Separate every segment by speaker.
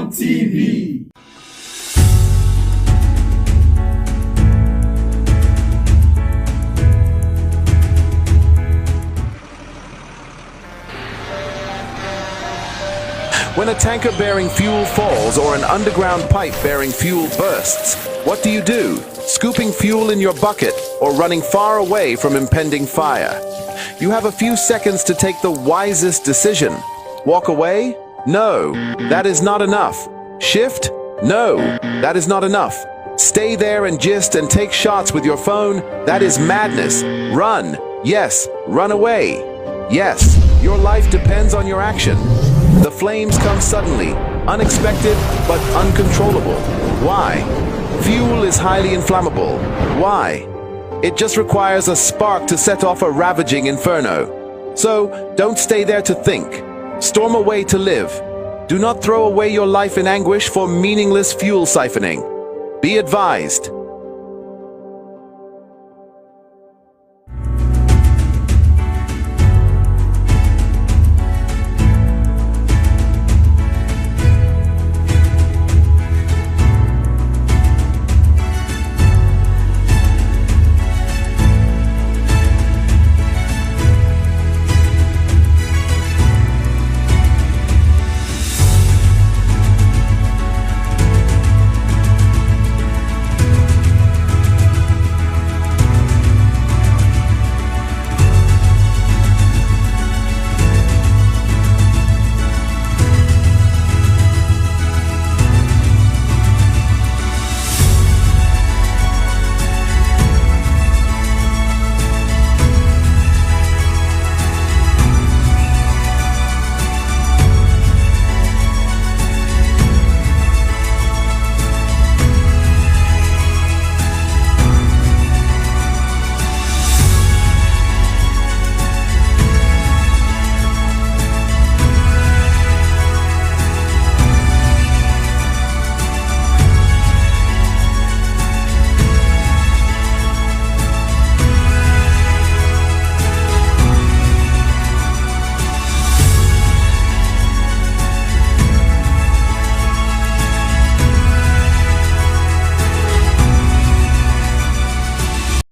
Speaker 1: Jam TV.
Speaker 2: When a tanker bearing fuel falls or an underground pipe bearing fuel bursts, what do you do? Scooping fuel in your bucket or running far away from impending fire? You have a few seconds to take the wisest decision. Walk away? No, that is not enough. Shift? No, that is not enough. Stay there and gist and take shots with your phone? That is madness. Run. Yes, run away. Yes, your life depends on your action. The flames come suddenly, unexpected but uncontrollable. Why? Fuel is highly inflammable. Why? It just requires a spark to set off a ravaging inferno. So, don't stay there to think. Storm away to live. Do not throw away your life in anguish for meaningless fuel siphoning. Be advised.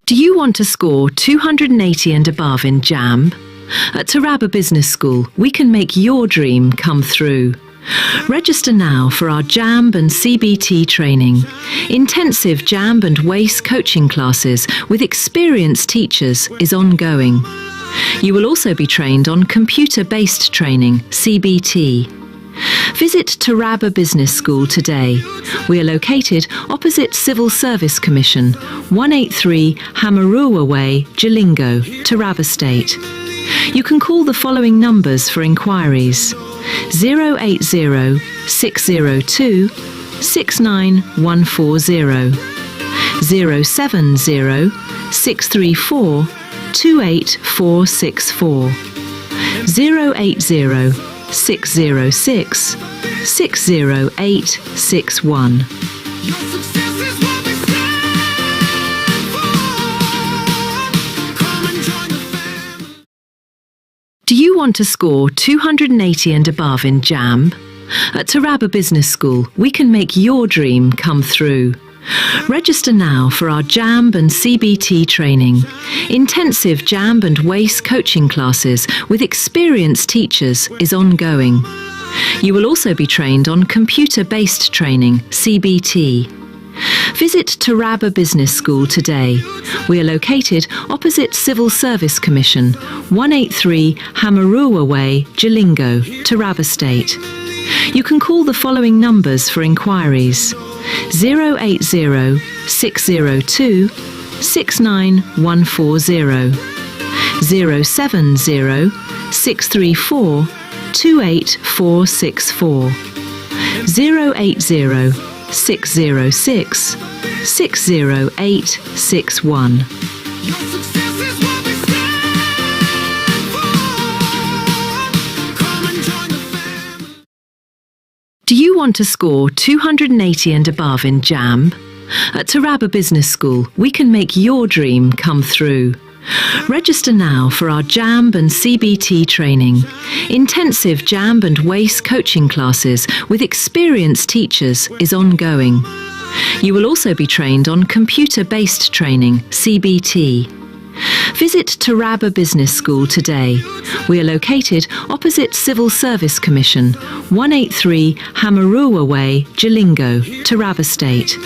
Speaker 3: Do you want to score 280 and above in JAMB? At Taraba Business School, we can make your dream come through. Register now for our JAMB and CBT training. Intensive JAMB and WACE coaching classes with experienced teachers is ongoing. You will also be trained on computer-based training, CBT. Visit Taraba Business School today. We are located opposite Civil Service Commission, 183 Hamarua Way, Jalingo, Taraba State. You can call the following numbers for inquiries: 080 602 69140, 070 634 28464, 080 606 60861. Do you want to score 280 and above in JAMB? At Taraba Business School, we can make your dream come through. Register now for our JAMB and CBT training. Intensive JAMB and WACE coaching classes with experienced teachers is ongoing. You will also be trained on computer-based training, CBT. Visit Taraba Business School today. We are located opposite Civil Service Commission, 183 Hamarua Way, Jalingo, Taraba State. You can call the following numbers for inquiries: 080 602 69140, 070 634 28464, 080 606 60861. Do you want to score 280 and above in JAMB? At Taraba Business School, we can make your dream come through. Register now for our JAMB and CBT training. Intensive JAMB and WACE coaching classes with experienced teachers is ongoing. You will also be trained on computer-based training, CBT. Visit Taraba Business School today. We are located opposite Civil Service Commission, 183 Hamarua Way, Jalingo, Taraba State.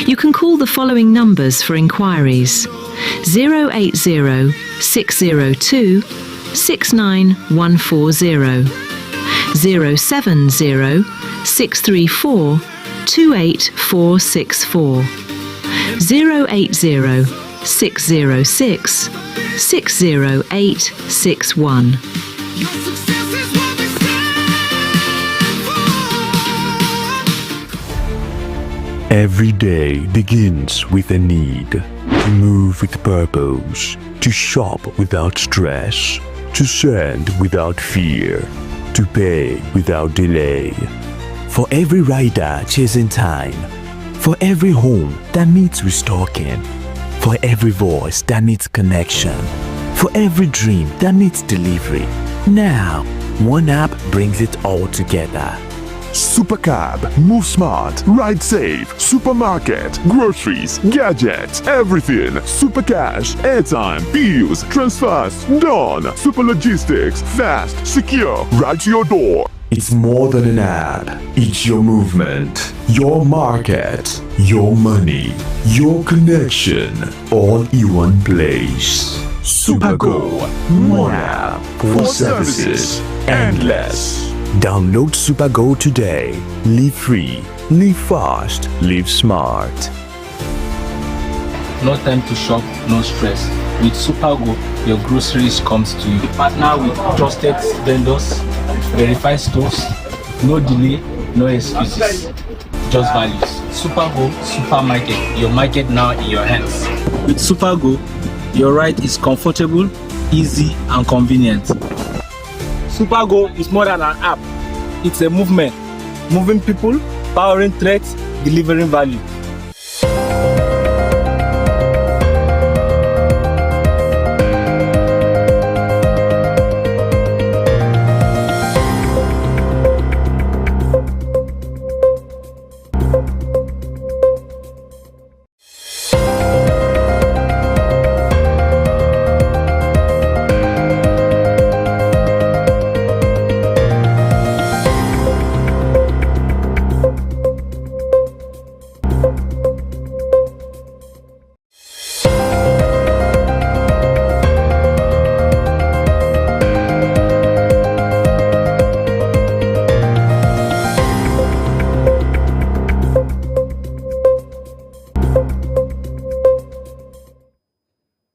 Speaker 3: You can call the following numbers for inquiries: 080 602 69140, 070 634 28464, 080 606 60861.
Speaker 1: Every day begins with a need to move with purpose, to shop without stress, to send without fear, to pay without delay. For every rider chasing time, for every home that needs restocking, for every voice that needs connection, for every dream that needs delivery. Now, one app brings it all together.
Speaker 4: Supercab, move smart, ride safe, supermarket, groceries, gadgets, everything. Supercash, airtime, bills, transfers, done. Super logistics, fast, secure, right to your door.
Speaker 1: It's more than an app. It's your movement, your market, your money, your connection, all in one place. Supergo, one app for services, endless. Download Supergo today. Live free, live fast, live smart.
Speaker 5: No time to shop, no stress. With Supergo, your groceries comes to you. Partner with trusted vendors, verified stores, no delay, no excuses, just values. Supergo Supermarket, your market now in your hands. With Supergo, your ride is comfortable, easy and convenient. Supergo is more than an app. It's a movement. Moving people, powering threats, delivering value.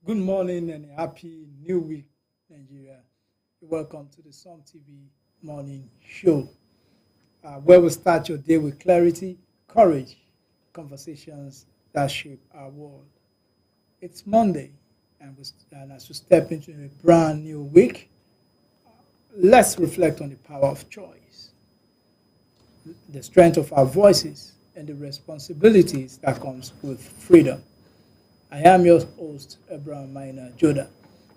Speaker 6: Good morning and a happy new week, Nigeria. Welcome to the Som TV morning show, where we start your day with clarity, courage, conversations that shape our world. It's Monday, and as we step into a brand new week, let's reflect on the power of choice, the strength of our voices, and the responsibilities that comes with freedom. I am your host, Abraham Maina Joda,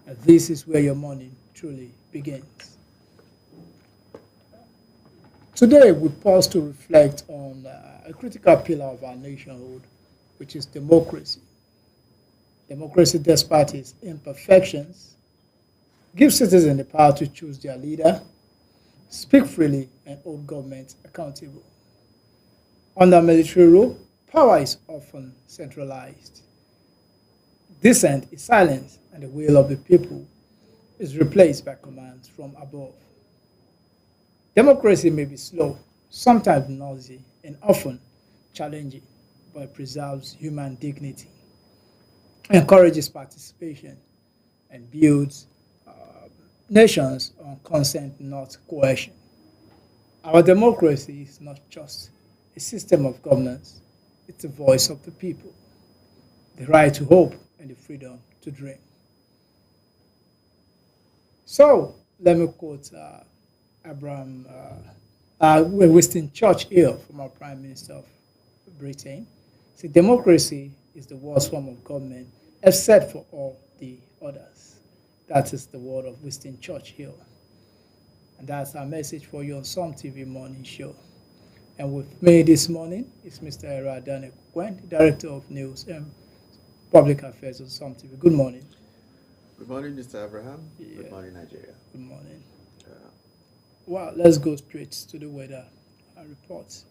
Speaker 6: and this is where your morning truly begins. Today, we pause to reflect on a critical pillar of our nationhood, which is democracy. Democracy, despite its imperfections, gives citizens the power to choose their leader, speak freely, and hold government accountable. Under military rule, power is often centralized. Dissent is silenced, and the will of the people is replaced by commands from above. Democracy may be slow, sometimes noisy, and often challenging, but it preserves human dignity, encourages participation, and builds nations on consent, not coercion. Our democracy is not just a system of governance, it's the voice of the people, the right to hope, and the freedom to dream. So let me quote Winston Churchill, from our Prime Minister of Britain. See, democracy is the worst form of government except for all the others. That is the word of Winston Churchill. And that's our message for you on Some TV Morning Show. And with me this morning is Mr. Era Dane Kukwen, Director of News and Public Affairs on Some TV. Good morning.
Speaker 7: Good morning, Mr. Abraham.
Speaker 6: Yeah.
Speaker 7: Good morning, Nigeria.
Speaker 6: Good morning. Well, let's go straight to the weather reports.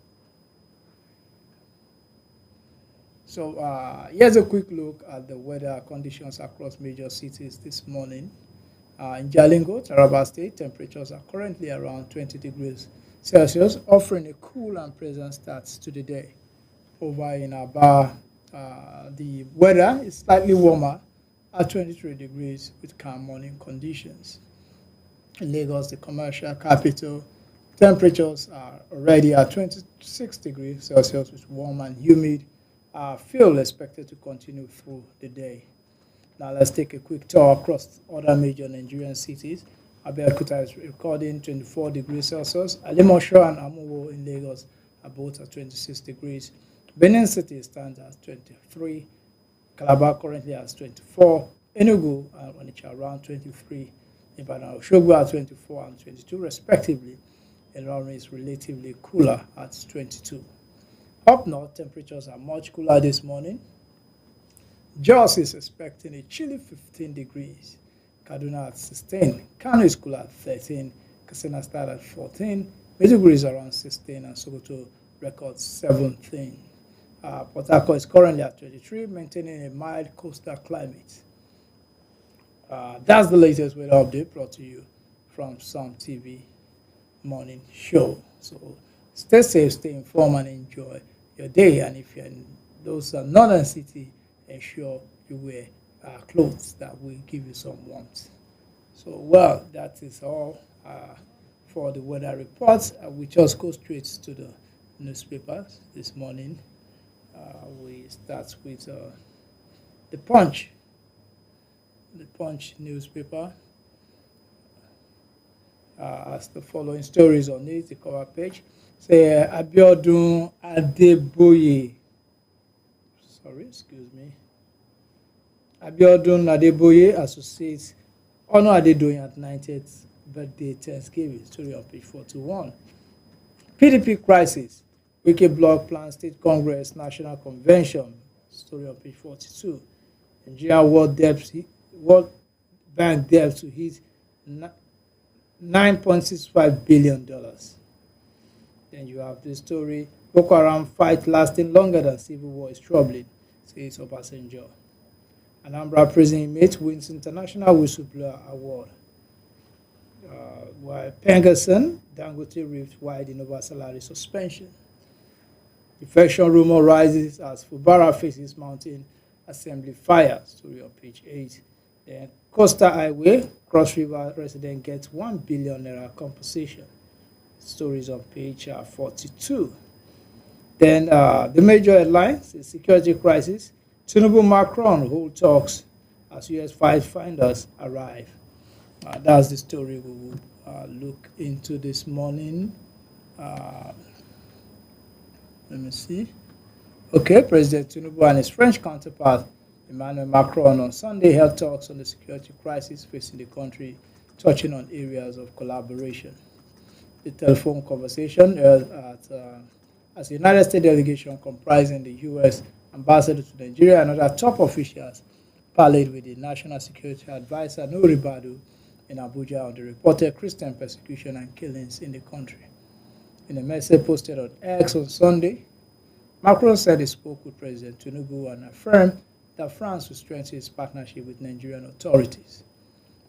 Speaker 6: So here's a quick look at the weather conditions across major cities this morning. In Jalingo, Taraba State, temperatures are currently around 20 degrees Celsius, offering a cool and pleasant start to the day. Over in Aba, the weather is slightly warmer at 23 degrees with calm morning conditions. In Lagos, the commercial capital, temperatures are already at 26 degrees Celsius with warm and humid. Feel expected to continue through the day. Now let's take a quick tour across other major Nigerian cities. Abeokuta is recording 24 degrees Celsius. Alimosho and Amuwo in Lagos are both at 26 degrees. Benin City stands at 23. Calabar currently has 24. Enugu and Onitsha around 23. Ibadan Osogbo at 24 and 22 respectively. Ilorin is relatively cooler at 22. Up north, temperatures are much cooler this morning. Jos is expecting a chilly 15 degrees. Kaduna at 16. Kano is cool at 13. Katsina start at 14. Maiduguri is around 16 and Sokoto records 17. Port Harcourt is currently at 23, maintaining a mild coastal climate. That's the latest weather update brought to you from Some TV Morning Show. So stay safe, stay informed, and enjoy your day. And if you're in those northern city, ensure you wear clothes that will give you some warmth. So, well, that is all for the weather reports. We just go straight to the newspapers this morning. We start with the Punch. The Punch newspaper has the following stories on it. The cover page say Abiodun Adeboye. Sorry, excuse me. Abiodun Adeboye associates Honor Adedoyin at 90th birthday Thanksgiving. Story on page 41. PDP crisis. Wike Bloc plans State Congress National Convention. Story on page 42. Nigeria World Bank debt to hit $9.65 billion. Then you have the story, Boko Haram fight lasting longer than civil war is troubling, says Obasanjo. Anambra prison inmate wins International Whistleblower Award. While Pengerson, Dangote rift wide over salary suspension. Defection rumor rises as Fubara faces mountain assembly fire. Story on page 8. Then Coastal Highway, Cross River resident gets 1 billion naira compensation. Stories on page 42. Then the major headlines, the security crisis. Tinubu Macron hold talks as US finders arrive. That's the story we will look into this morning. Let me see. Okay, President Tinubu and his French counterpart Emmanuel Macron on Sunday held talks on the security crisis facing the country, touching on areas of collaboration. The telephone conversation held as a United States delegation comprising the U.S. ambassador to Nigeria and other top officials parlayed with the National Security Advisor Nuri Badu in Abuja on the reported Christian persecution and killings in the country. In a message posted on X on Sunday, Macron said he spoke with President Tinubu and affirmed that France will strengthen its partnership with Nigerian authorities.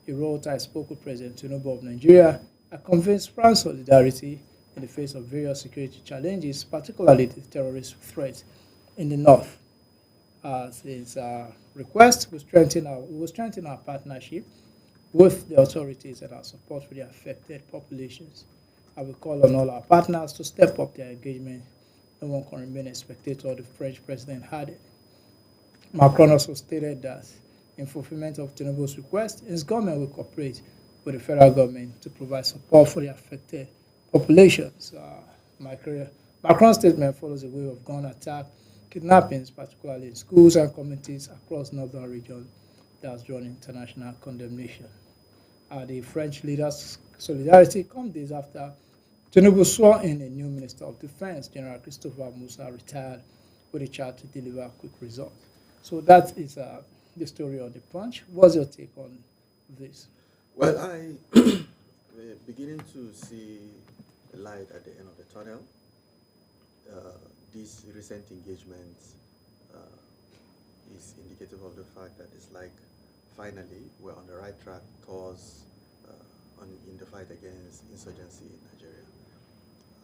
Speaker 6: He wrote, I spoke with President Tinubu of Nigeria. I convinced France solidarity in the face of various security challenges, particularly the terrorist threat in the north. His request will strengthen our partnership with the authorities and our support for the affected populations. I will call on all our partners to step up their engagement. No one can remain a spectator, the French president added. Macron also stated that in fulfillment of Tinubu's request, his government will cooperate with the federal government to provide support for the affected populations. Macron's statement follows a wave of gun attack, kidnappings, particularly in schools and communities across northern region has drawn international condemnation. The French leaders' solidarity come days after Tinubu swore in a new Minister of Defense, General Christopher Musa, retired with a charge to deliver quick results. So that is the story on the Punch. What's your take on this?
Speaker 7: Well, I beginning to see a light at the end of the tunnel. This recent engagement is indicative of the fact that it's like finally we're on the right track towards in the fight against insurgency in Nigeria.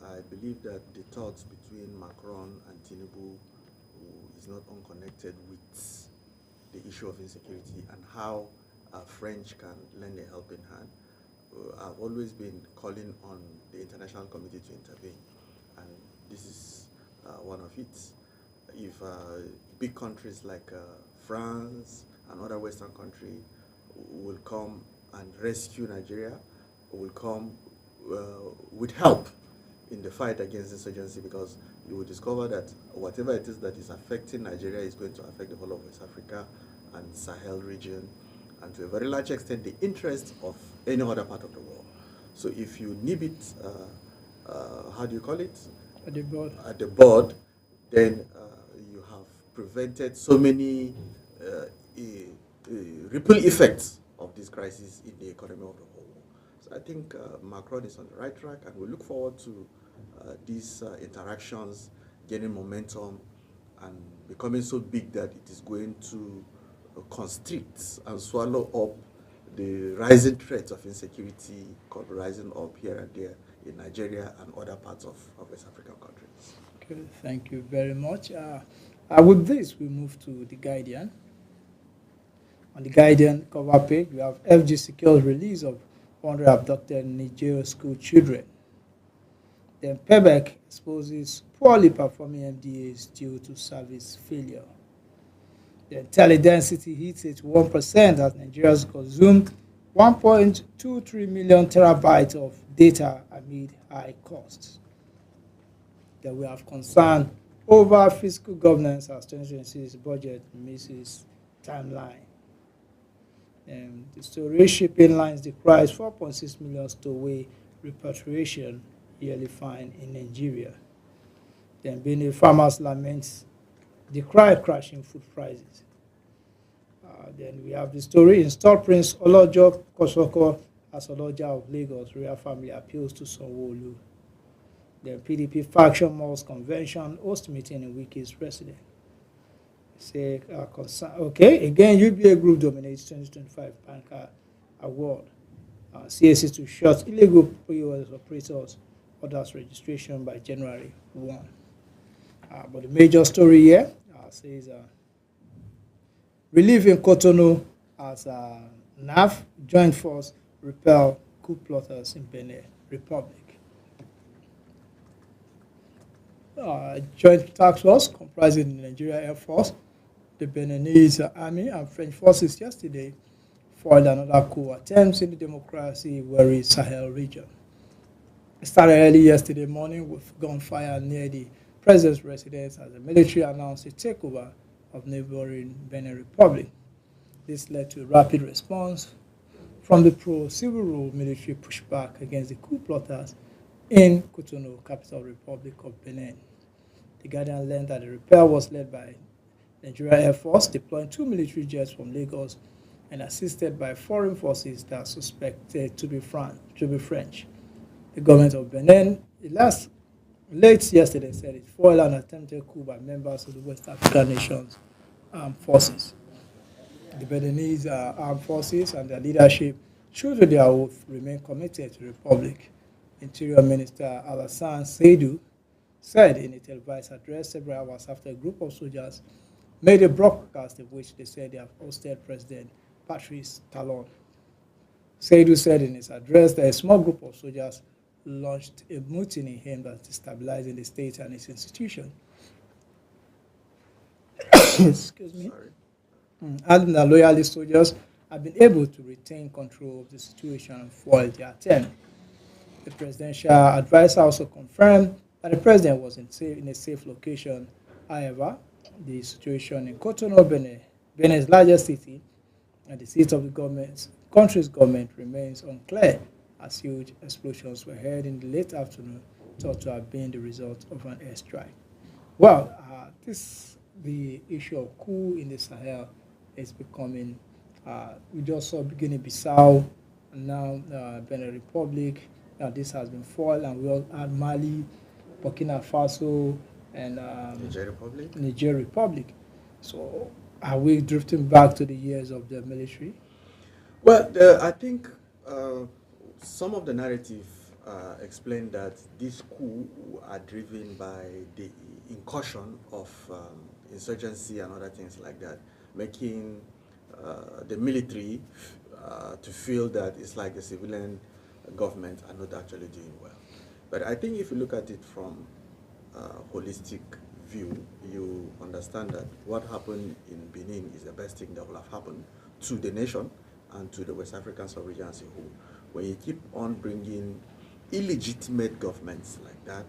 Speaker 7: I believe that the talks between Macron and Tinubu is not unconnected with the issue of insecurity and how French can lend a helping hand. I've always been calling on the international community to intervene, and this is one of it. If big countries like France and other Western countries will come and rescue Nigeria, will come with help in the fight against insurgency, because you will discover that whatever it is that is affecting Nigeria is going to affect the whole of West Africa and Sahel region, and to a very large extent the interest of any other part of the world. So if you nib it, how do you call it?
Speaker 6: At the board.
Speaker 7: At the board, then you have prevented so many ripple effects of this crisis in the economy of the whole world. So I think Macron is on the right track, and we look forward to these interactions gaining momentum and becoming so big that it is going to constrict and swallow up the rising threats of insecurity rising up here and there in Nigeria and other parts of West African countries.
Speaker 6: Okay, thank you very much. With this, we move to The Guardian. On The Guardian cover page, we have FG secures release of 100 abducted Nigerian school children. Then Pebec exposes poorly performing MDAs due to service failure. Then teledensity hits 81% as Nigerians consumed 1.23 million terabytes of data amid high costs. Then we have concern over fiscal governance as 2026 budget misses timeline. The story shipping lines decries 4.6 million stowaway repatriation yearly fine in Nigeria. Then Benue farmers laments decry crashing food prices. Then we have the story install Prince Olojo Kosoko as Oloja of Lagos. Royal family appeals to Sanwo-Olu. The PDP faction malls convention host meeting in Wiki's president. Say okay, again UBA group dominates 2025 banker award. CAC to shut illegal POS operators orders registration by January 1. But the major story here says relief in Cotonou as NAF joint force repel coup plotters in Benin Republic. Joint task force comprising the Nigeria Air Force, the Beninese Army, and French forces yesterday foiled another coup attempt in the democracy-weary Sahel region. It started early yesterday morning with gunfire near the president's residence as the military announced a takeover of neighboring Benin Republic. This led to a rapid response from the pro-civil rule military pushback against the coup plotters in Cotonou, capital Republic of Benin. The Guardian learned that the repair was led by Nigeria Air Force, deploying 2 military jets from Lagos and assisted by foreign forces that are suspected to be French. The government of Benin, late yesterday, said it foiled an attempted coup by members of the West African nations armed forces. The Beninese armed forces and their leadership, true to their oath, remain committed to the Republic. Interior Minister Alassane Seydu said in a televised address several hours after a group of soldiers made a broadcast in which they said they have hosted President Patrice Talon. Seydu said in his address that a small group of soldiers launched a mutiny aimed at destabilizing the state and its institutions. Excuse me. And the loyalist soldiers have been able to retain control of the situation and foil their attempt. The presidential advisor also confirmed that the president was in a safe location. However, the situation in Cotonou, Benin's largest city, and the seat of the country's government remains unclear as huge explosions were heard in the late afternoon, thought to have been the result of an airstrike. Well, the issue of coup in the Sahel is becoming. We just saw Guinea-Bissau, and now Benin Republic. Now this has been foiled, and we all had Mali, Burkina Faso, and Niger Republic. So, are we drifting back to the years of the military?
Speaker 7: Well, I think some of the narrative explain that this coup are driven by the incursion of insurgency and other things like that, making the military to feel that it's like the civilian government are not actually doing well. But I think if you look at it from holistic view, you understand that what happened in Benin is the best thing that will have happened to the nation and to the West African sub-region as a whole. When you keep on bringing illegitimate governments like that,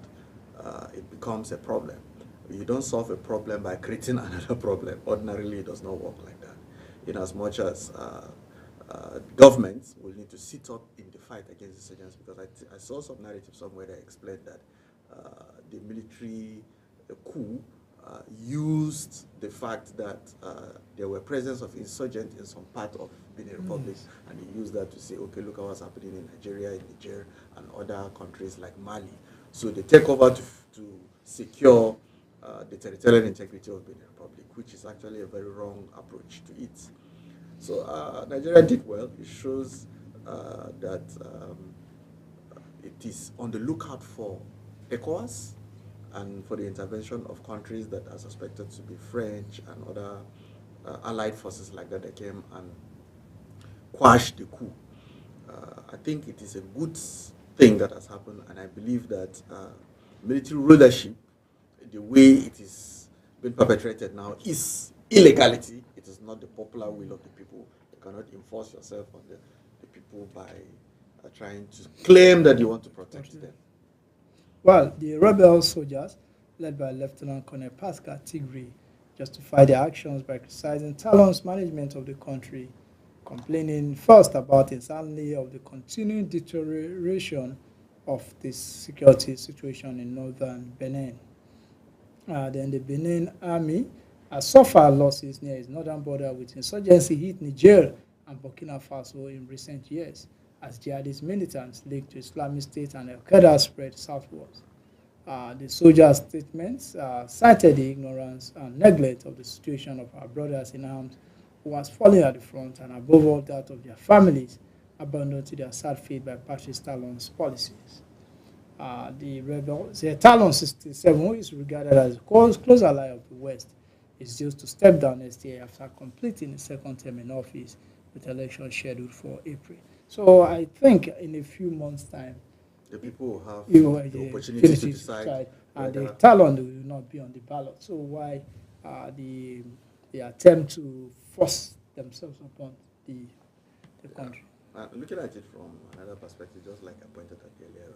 Speaker 7: it becomes a problem. You don't solve a problem by creating another problem. Ordinarily, it does not work like that. In as much as governments will need to sit up in the fight against insurgents, because I saw some narrative somewhere that explained that the military coup used the fact that there were presence of insurgents in some part of Benin Republic, and he used that to say, okay, look at what's happening in Nigeria, in Niger, and other countries like Mali. So they take over to secure the territorial integrity of Benin Republic, which is actually a very wrong approach to it. So Nigeria did well. It shows that it is on the lookout for ECOWAS and for the intervention of countries that are suspected to be French and other allied forces like that that came and quashed the coup. I think it is a good thing that has happened, and I believe that military rulership, the way it is being perpetrated now, is illegality. It is not the popular will of the people. You cannot enforce yourself on the people by trying to claim that you want to protect them.
Speaker 6: Well, the rebel soldiers, led by Lieutenant Colonel Pascal Tigri, justified their actions by criticizing Talon's management of the country, complaining first about insanity of the continuing deterioration of the security situation in northern Benin. Then the Benin army has suffered losses near its northern border, with insurgency hit Niger and Burkina Faso in recent years, as jihadist militants linked to Islamic State and Al-Qaeda spread southwards. The soldiers' statements cited the ignorance and neglect of the situation of our brothers in arms who was falling at the front, and above all that of their families, abandoned to their sad fate by Patrice Talon's policies. The rebel, Talon 67, who is regarded as a close ally of the West, is due to step down next year after completing his second term in office, with elections scheduled for April. So I think in a few months' time,
Speaker 7: the people will have
Speaker 6: the
Speaker 7: opportunity to decide,
Speaker 6: and the Talon will not be on the ballot. So why the attempt to force themselves upon the country?
Speaker 7: Looking at it from another perspective, just like I pointed out earlier,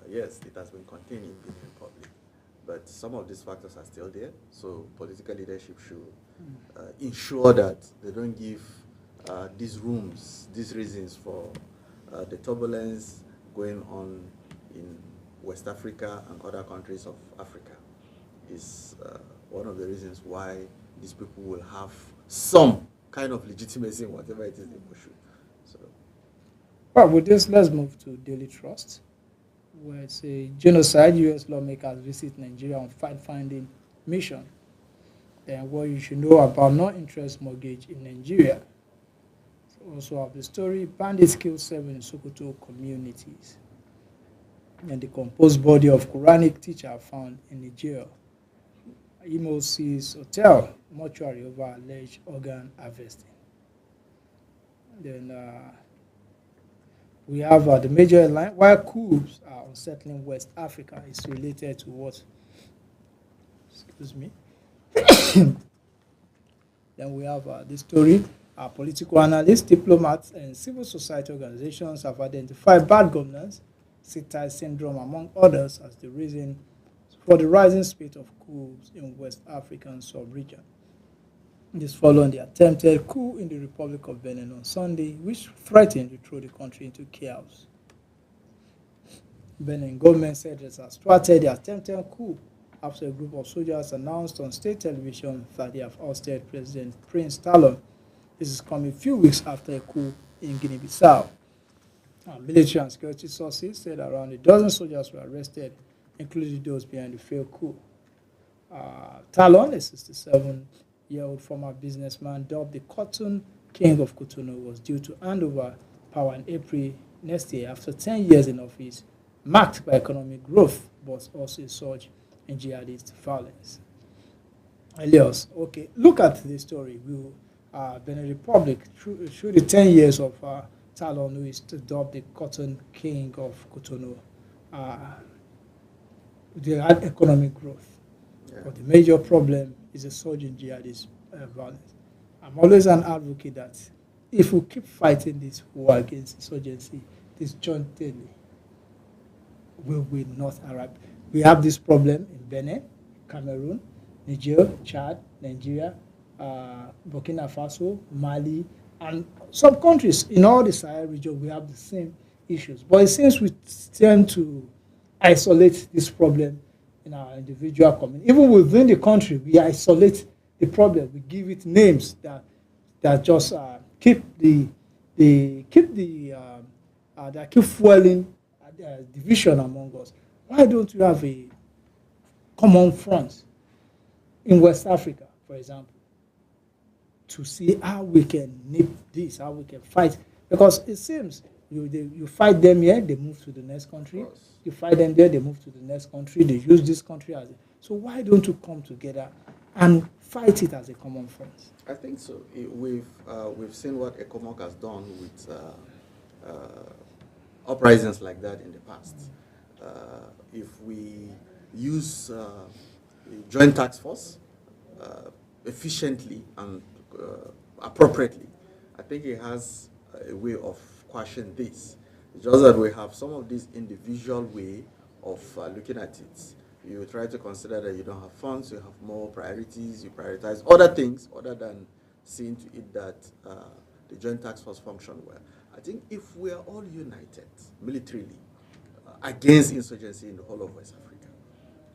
Speaker 7: yes, it has been contained in Benin Republic, but some of these factors are still there. So political leadership should ensure that they don't give these reasons for the turbulence going on in West Africa and other countries of Africa. Is one of the reasons why these people will have some kind of legitimacy in whatever it is they pursue. So,
Speaker 6: well, with this, let's move to Daily Trust, where it's a genocide. U.S. lawmakers visit Nigeria on fact-finding mission. Then what you should know about no-interest mortgage in Nigeria. Also have the story, bandits kill 7 in Sokoto communities. And the composed body of Quranic teacher found in Nigeria. Imo sees hotel mortuary over alleged organ harvesting. Then we have the major airline, while coups are unsettling West Africa, is related to what? Excuse me. Then we have the story. Political analysts, diplomats, and civil society organizations have identified bad governance, Sitai syndrome, among others, as the reason for the rising spate of coups in West African sub-region. This following the attempted coup in the Republic of Benin on Sunday, which threatened to throw the country into chaos. Benin government said it has thwarted the attempted coup after a group of soldiers announced on state television that they have ousted President Prince Talon. This is coming a few weeks after a coup in Guinea-Bissau. Military and security sources said around a dozen soldiers were arrested, including those behind the failed coup. Talon, a 67-year-old former businessman dubbed the Cotton King of Cotonou, was due to hand over power in April next year after 10 years in office, marked by economic growth, but also a surge in jihadist violence. Elias, okay, look at the story. Benin Republic, through the 10 years of Talon, who is dubbed the Cotton King of Cotonou, they had economic growth. Yeah. But the major problem is a surge in jihadist violence. I'm always an advocate that if we keep fighting this war against insurgency disjointedly, we will not arrive. We have this problem in Benin, Cameroon, Niger, Chad, Nigeria, Burkina Faso, Mali, and some countries in all the Sahel region. We have the same issues. But it seems we tend to isolate this problem in our individual community. Even within the country, we isolate the problem. We give it names that just keep fueling division among us. Why don't you have a common front in West Africa, for example, to see how we can nip this, how we can fight? Because it seems you fight them here, they move to the next country. You fight them there, they move to the next country. They use this country as so why don't you come together and fight it as a common front?
Speaker 7: I think so. We've seen what ECOMOG has done with uprisings like that in the past. If we use a joint task force efficiently and appropriately, I think it has a way of quashing this. It's just that we have some of this individual way of looking at it. You try to consider that you don't have funds, you have more priorities, you prioritize other things other than seeing to it that the joint task force function well. I think if we are all united militarily against insurgency in the whole of West Africa,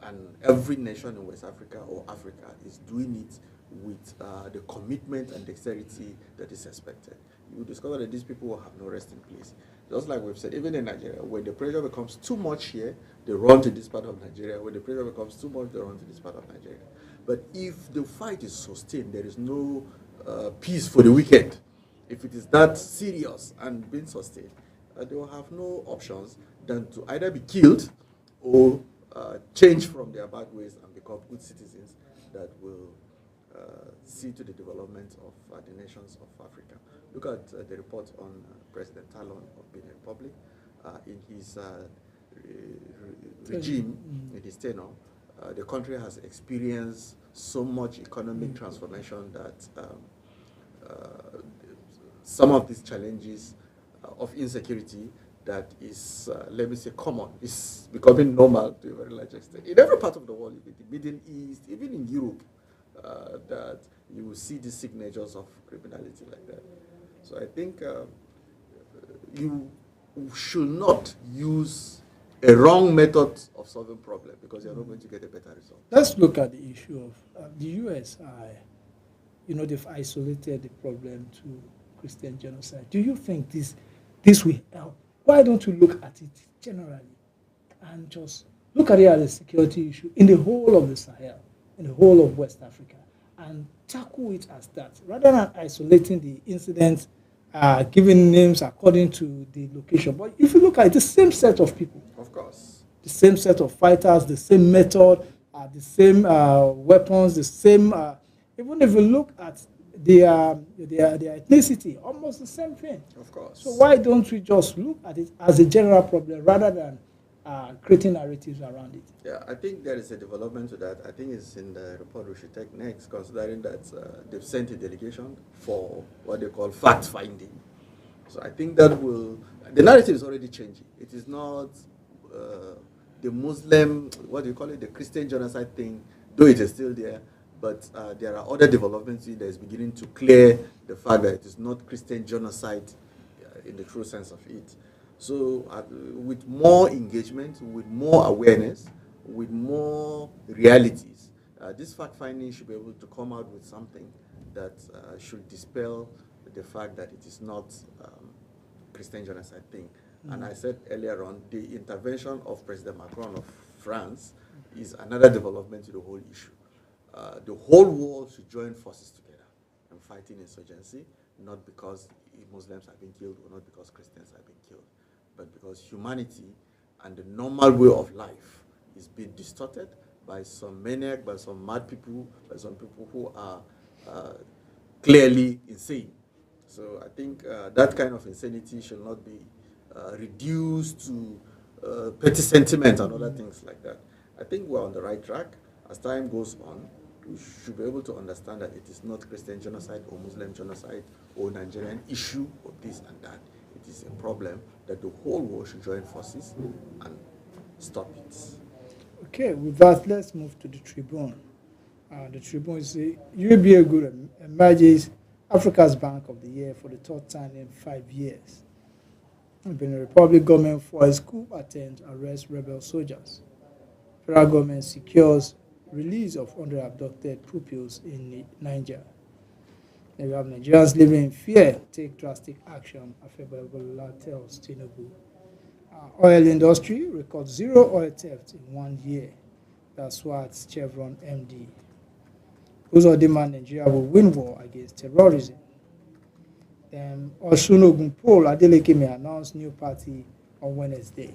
Speaker 7: and every nation in West Africa or Africa is doing it with the commitment and dexterity that is expected, you will discover that these people will have no resting place. Just like we've said, even in Nigeria, when the pressure becomes too much here, they run to this part of Nigeria. When the pressure becomes too much, they run to this part of Nigeria. But if the fight is sustained, there is no peace for the wicked. If it is that serious and being sustained, they will have no options than to either be killed or change from their bad ways and become good citizens that will see to the development of the nations of Africa. Look at the report on President Talon of Benin Republic. In his regime, in his tenure, the country has experienced so much economic transformation that some of these challenges of insecurity that is, let me say, common, is becoming normal to a very large extent. In every part of the world, in the Middle East, even in Europe, that you will see the signatures of criminality like that. So I think you should not use a wrong method of solving problem because you're not going to get a better result.
Speaker 6: Let's look at the issue of the U.S. They've isolated the problem to Christian genocide. Do you think this will help? Why don't you look at it generally and just look at it as a security issue in the whole of the Sahel, in the whole of West Africa, and tackle it as that, rather than isolating the incident, giving names according to the location. But if you look at it, the same set of people,
Speaker 7: of course,
Speaker 6: the same set of fighters, the same method, the same weapons, the same. Even if you look at their ethnicity, almost the same thing.
Speaker 7: Of course.
Speaker 6: So why don't we just look at it as a general problem rather than creating narratives around it?
Speaker 7: Yeah, I think there is a development to that. I think it's in the report we should take next, considering that they've sent a delegation for what they call fact-finding. So I think that the narrative is already changing. It is not the Muslim, what do you call it, the Christian genocide thing, though it is still there, but there are other developments that is beginning to clear the fact that it is not Christian genocide in the true sense of it. So with more engagement, with more awareness, with more realities, this fact-finding should be able to come out with something that should dispel the fact that it is not Christian genocide thing. And I said earlier on, the intervention of President Macron of France is another development to the whole issue. The whole world should join forces together in fighting insurgency, not because Muslims have been killed or not because Christians have been killed, but because humanity and the normal way of life is being distorted by some maniac, by some mad people, by some people who are clearly insane. So I think that kind of insanity should not be reduced to petty sentiment and other things like that. I think we're on the right track. As time goes on, we should be able to understand that it is not Christian genocide or Muslim genocide or Nigerian issue or this and that. It is a problem that the whole world should join forces and stop it.
Speaker 6: Okay, with that, let's move to the Tribune. The Tribune says UABA Group emerges Africa's Bank of the Year for the third time in 5 years. Benin Republic government for a coup attempt arrests rebel soldiers. Federal government secures release of 100 abducted pupils in Niger. Then we have Nigerians living in fear take drastic action, Afebebola tells Tinubu. Oil industry records 0 oil theft in 1 year. That's what Chevron MD. Those demand Nigeria will win war against terrorism. Then Osun Ogun Paul Adeleke may announce new party on Wednesday.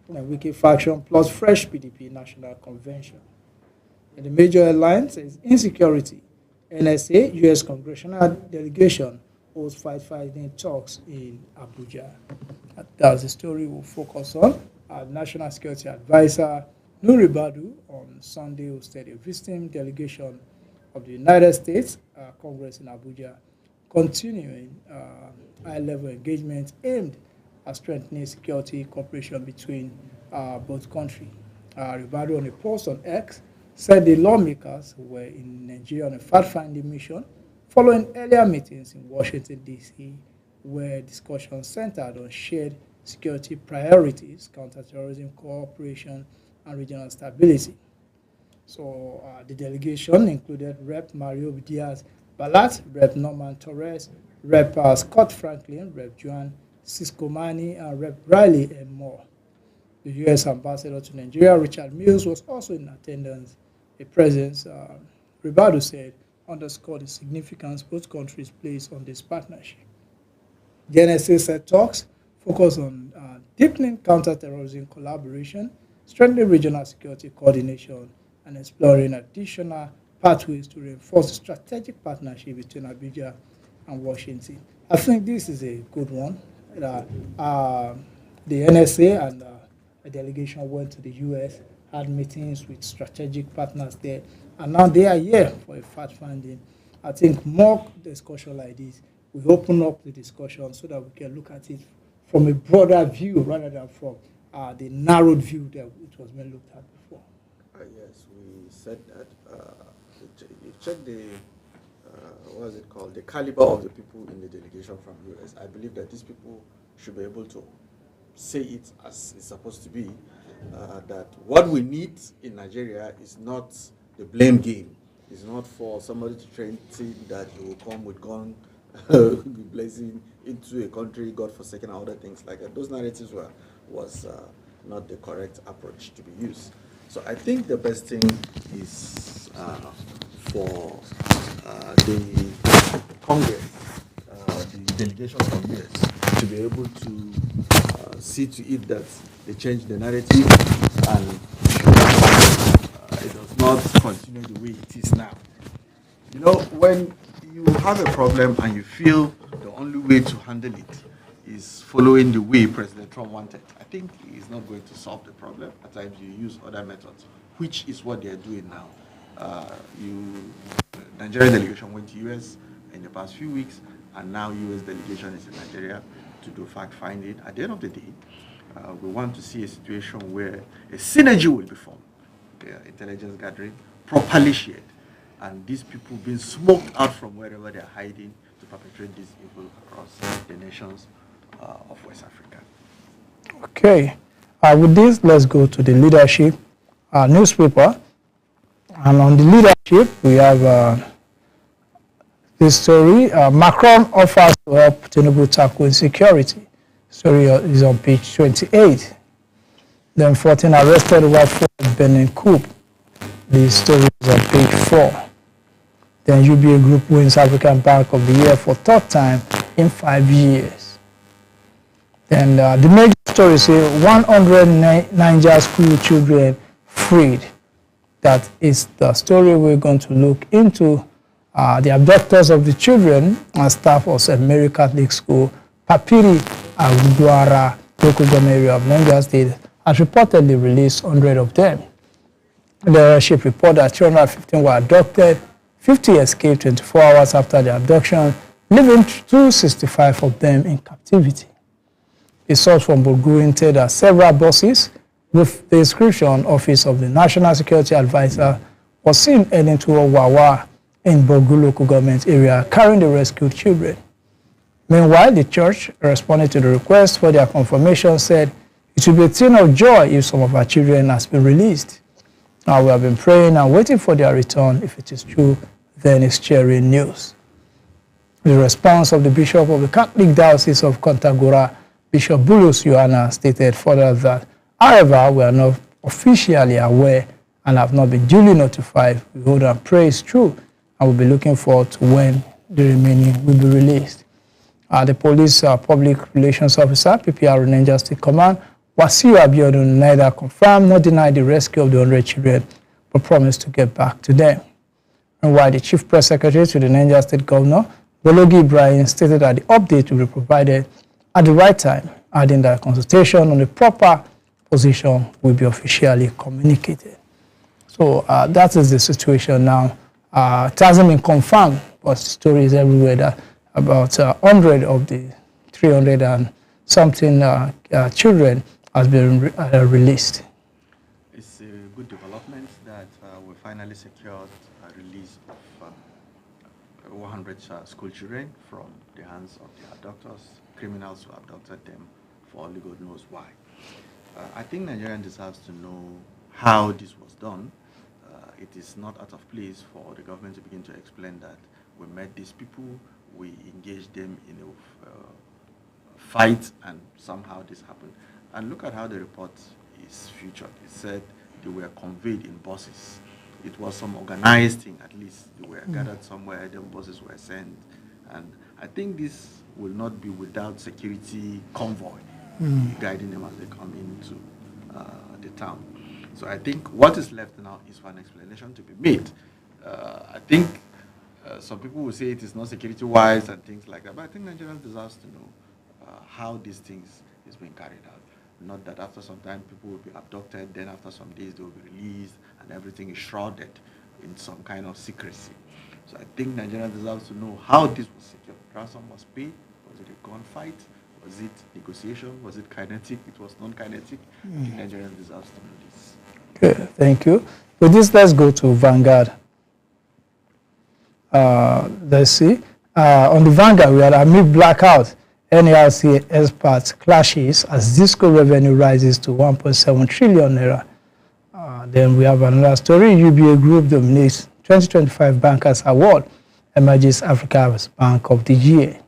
Speaker 6: Then Wiki faction plus fresh PDP national convention. And the major headlines is insecurity. NSA U.S. congressional delegation holds fighting talks in Abuja. That's the story we'll focus on. Our National Security Advisor Nuri Badu on Sunday hosted a visiting delegation of the United States Congress in Abuja, continuing high-level engagement aimed at strengthening security cooperation between both countries. Ribadu, on a post on X, said the lawmakers were in Nigeria on a fact-finding mission following earlier meetings in Washington, D.C., where discussions centered on shared security priorities, counterterrorism cooperation, and regional stability. So the delegation included Rep. Mario Diaz Balat, Rep. Norman Torres, Rep. Scott Franklin, Rep. Juan Siscomani, and Rep. Riley and more. The U.S. ambassador to Nigeria, Richard Mills, was also in attendance. A presence, Ribadu said, underscored the significance both countries place on this partnership. The NSA said talks focus on deepening counterterrorism collaboration, strengthening regional security coordination, and exploring additional pathways to reinforce the strategic partnership between Abuja and Washington. I think this is a good one. The NSA and a delegation went to the U.S., had meetings with strategic partners there, and now they are here for a fact-finding. I think more discussion like this will open up the discussion so that we can look at it from a broader view rather than from the narrowed view that it was being looked at before.
Speaker 7: Yes, we said that. You check the, what is it called, the caliber of the people in the delegation from US. I believe that these people should be able to say it as it's supposed to be, that what we need in Nigeria is not the blame game. It's not for somebody to train that he will come with gun blazing into a country, God-forsaken, and other things like that. Those narratives was not the correct approach to be used. So I think the best thing is for the Congress, the delegation from US, to be able to see to it that they change the narrative and it does not continue the way it is now. You know, when you have a problem and you feel the only way to handle it is following the way President Trump wanted, I think he's not going to solve the problem. At times you use other methods, which is what they're doing now. Nigerian delegation went to US in the past few weeks, and now US delegation is in Nigeria to do fact-finding. At the end of the day, we want to see a situation where a synergy will be formed, intelligence gathering, properly shared, and these people being smoked out from wherever they're hiding to perpetrate this evil across the nations of West Africa.
Speaker 6: Okay. With this, let's go to the leadership newspaper. And on the leadership, we have this story. Macron offers to help Tinubu tackle insecurity. Story is on page 28. Then 14 arrested over Ford Benin coup. The story is on page 4. Then UBA Group wins African Bank of the Year for third time in 5 years. Then the major story says 100 Niger school children freed. That is the story we're going to look into. The abductors of the children and staff of St. Mary Catholic School, Papiri, Agudwara, local government area of Niger State, has reportedly released 100 of them. The leadership report that 315 were abducted, 50 escaped 24 hours after the abduction, leaving 265 of them in captivity. A source from Bogu hinted that several buses with the inscription Office of the National Security Advisor was seen heading to Wawa in Bogu local government area carrying the rescued children. Meanwhile, the church, responding to the request for their confirmation, said it will be a thing of joy if some of our children has been released. Now we have been praying and waiting for their return. If it is true, then it's cheering news. The response of the Bishop of the Catholic Diocese of Kontagora, Bishop Bulus Yohana, stated further that, however, we are not officially aware and have not been duly notified. We hold and pray is true, and we'll be looking forward to when the remaining will be released. The police public relations officer, PPR Niger State Command, Wasiu Abiodun, neither confirmed nor denied the rescue of the 100 children, but promised to get back to them. And while the chief press secretary to the Niger State Governor, Bologi Ibrahim, stated that the update will be provided at the right time, adding that consultation on the proper position will be officially communicated. So that is the situation now. It hasn't been confirmed, but stories everywhere that about 100 of the 300 and something children has been released.
Speaker 7: It's a good development that we finally secured a release of 100 school children from the hands of the abductors, criminals who abducted them for only God knows why. I think Nigerian deserves to know how this was done. It is not out of place for the government to begin to explain that we met these people, we engaged them in a fight, and somehow this happened. And look at how the report is featured. It said they were conveyed in buses. It was some organized thing, at least. They were gathered somewhere, then buses were sent. And I think this will not be without security convoy guiding them as they come into the town. So I think what is left now is for an explanation to be made. I think some people will say it is not security-wise and things like that, but I think Nigerians deserve to know how these things is being carried out. Not that after some time people will be abducted, then after some days they will be released, and everything is shrouded in some kind of secrecy. So I think Nigerians deserve to know how this was secured. Ransom was paid. Was it a gunfight? Was it negotiation? Was it kinetic? It was non-kinetic. Nigerians deserve to know this.
Speaker 6: Okay, thank you. With this, let's go to Vanguard. Let's see. On the Vanguard, we had amid blackout. NARC experts clashes as Disco revenue rises to 1.7 trillion naira. Then we have another story. UBA Group dominates 2025 Bankers Award, emerges Africa's Bank of the Year.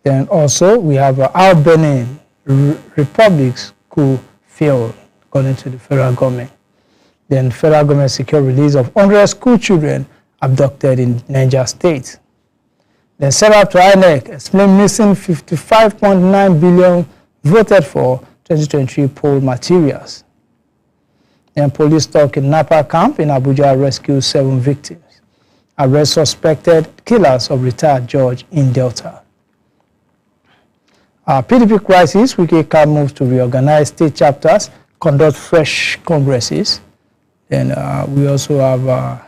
Speaker 6: Then also we have our Benin Republic school failed, according to the federal government. Then federal government secure release of 100 school children abducted in Niger State. Then set up to INEC, explain missing 55.9 billion voted for 2023 poll materials. Then police talk in Napa camp in Abuja rescues 7 victims. Arrest suspected killers of retired judge in Delta. PDP crisis, Wike moves to reorganize state chapters, conduct fresh congresses. Then we also have a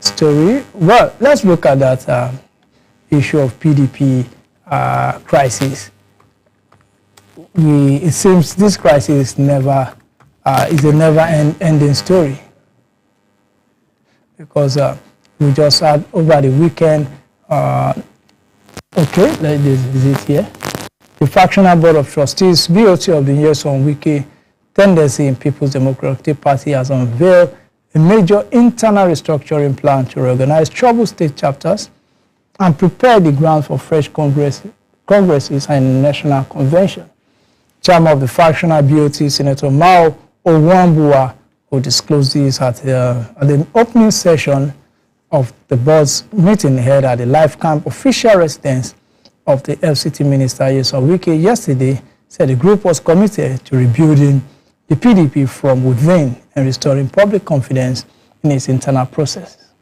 Speaker 6: story. Well, let's look at that issue of PDP crisis. It seems this crisis is a never-ending story. because we just had over the weekend, okay, like this, is it here? The Fractional Board of Trustees, BOT of the Nyesom Wike Tendency in People's Democratic Party has unveiled a major internal restructuring plan to reorganize troubled state chapters and prepare the ground for fresh congresses and national convention. Chairman of the Fractional BOT, Senator Mao Owambua, will disclose this at the opening session of the board's meeting held at the Life Camp official residence of the FCT Minister Nyesom Wike yesterday. Said the group was committed to rebuilding the PDP from within and restoring public confidence in its internal processes.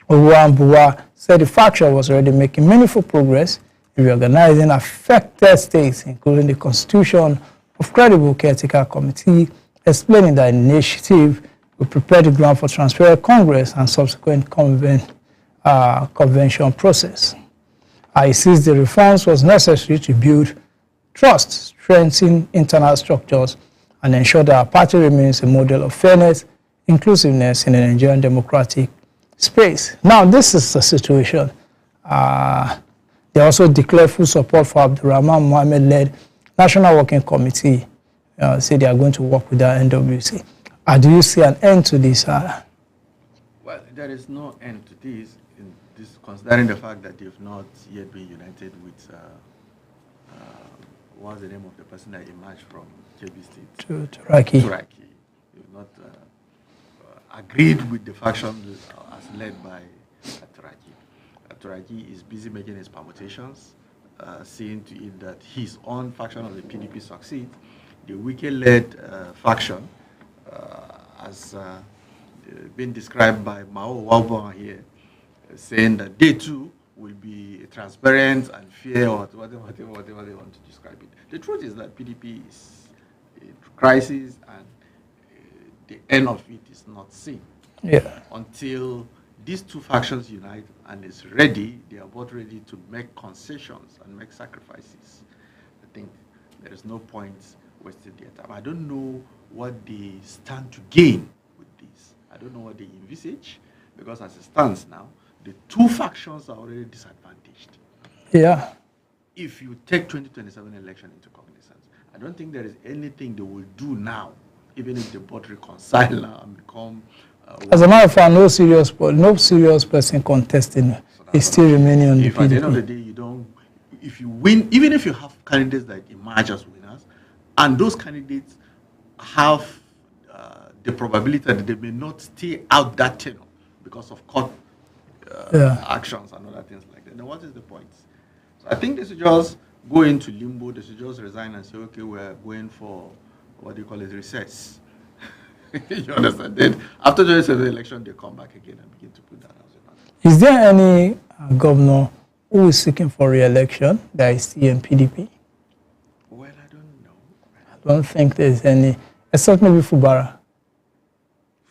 Speaker 6: Owambua said the faction was already making meaningful progress in reorganizing affected states, including the constitution of credible caretaker committee, explaining that initiative will prepare the ground for transparent Congress and subsequent convention process. He says the reforms was necessary to build trust, strengthen internal structures, and ensure that our party remains a model of fairness, inclusiveness in the Nigerian democratic space. Now, this is the situation. They also declared full support for Abdurrahman Mohammed-led National Working Committee. Say they are going to work with the NWC. Do you see an end to this?
Speaker 7: Well, there is no end to this, considering the fact that they've not yet been united with, what's the name of the person that emerged from KB State?
Speaker 6: Turaki.
Speaker 7: They've not agreed with the faction as led by Turaki. Turaki is busy making his permutations, seeing to it that his own faction of the PDP succeeds. The Wike-led faction has been described by Mao Owambua here, saying that they too will be transparent and fair, or whatever they want to describe it. The truth is that PDP is in crisis, and the end of it is not seen. Until these two factions unite and is ready, they are both ready to make concessions and make sacrifices. I think there is no point wasting their time. I don't know what they stand to gain with this. I don't know what they envisage, because as it stands now, the two factions are already disadvantaged. If you take 2027 election into cognizance, I don't think there is anything they will do now, even if they both reconcile now and become. As a matter of fact, no serious person contesting is still remaining on the PDP. At the end of the day, if you win, even if you have candidates that emerge as winners, and those candidates have the probability that they may not stay out that tenure because of court actions and other things like that, then what is the point? So I think they should just go into limbo. They should just resign and say, okay, we're going for, what do you call it, recess. You understand? Then after the election, they come back again and begin to put that as. Is there any governor who is seeking for re-election that is still in PDP? Well, I don't know. I don't think there's any, except maybe Fubara.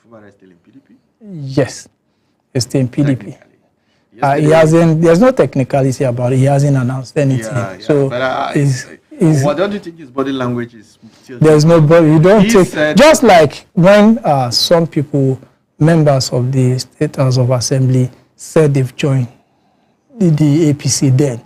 Speaker 7: Fubara is still in PDP? Yes, he's still in PDP. He hasn't, there's no technicality about it. He hasn't announced anything. So, what don't you think his body language is still? There's no body. You don't take. Just like when some people, members of the State House of Assembly, said they've joined the APC then.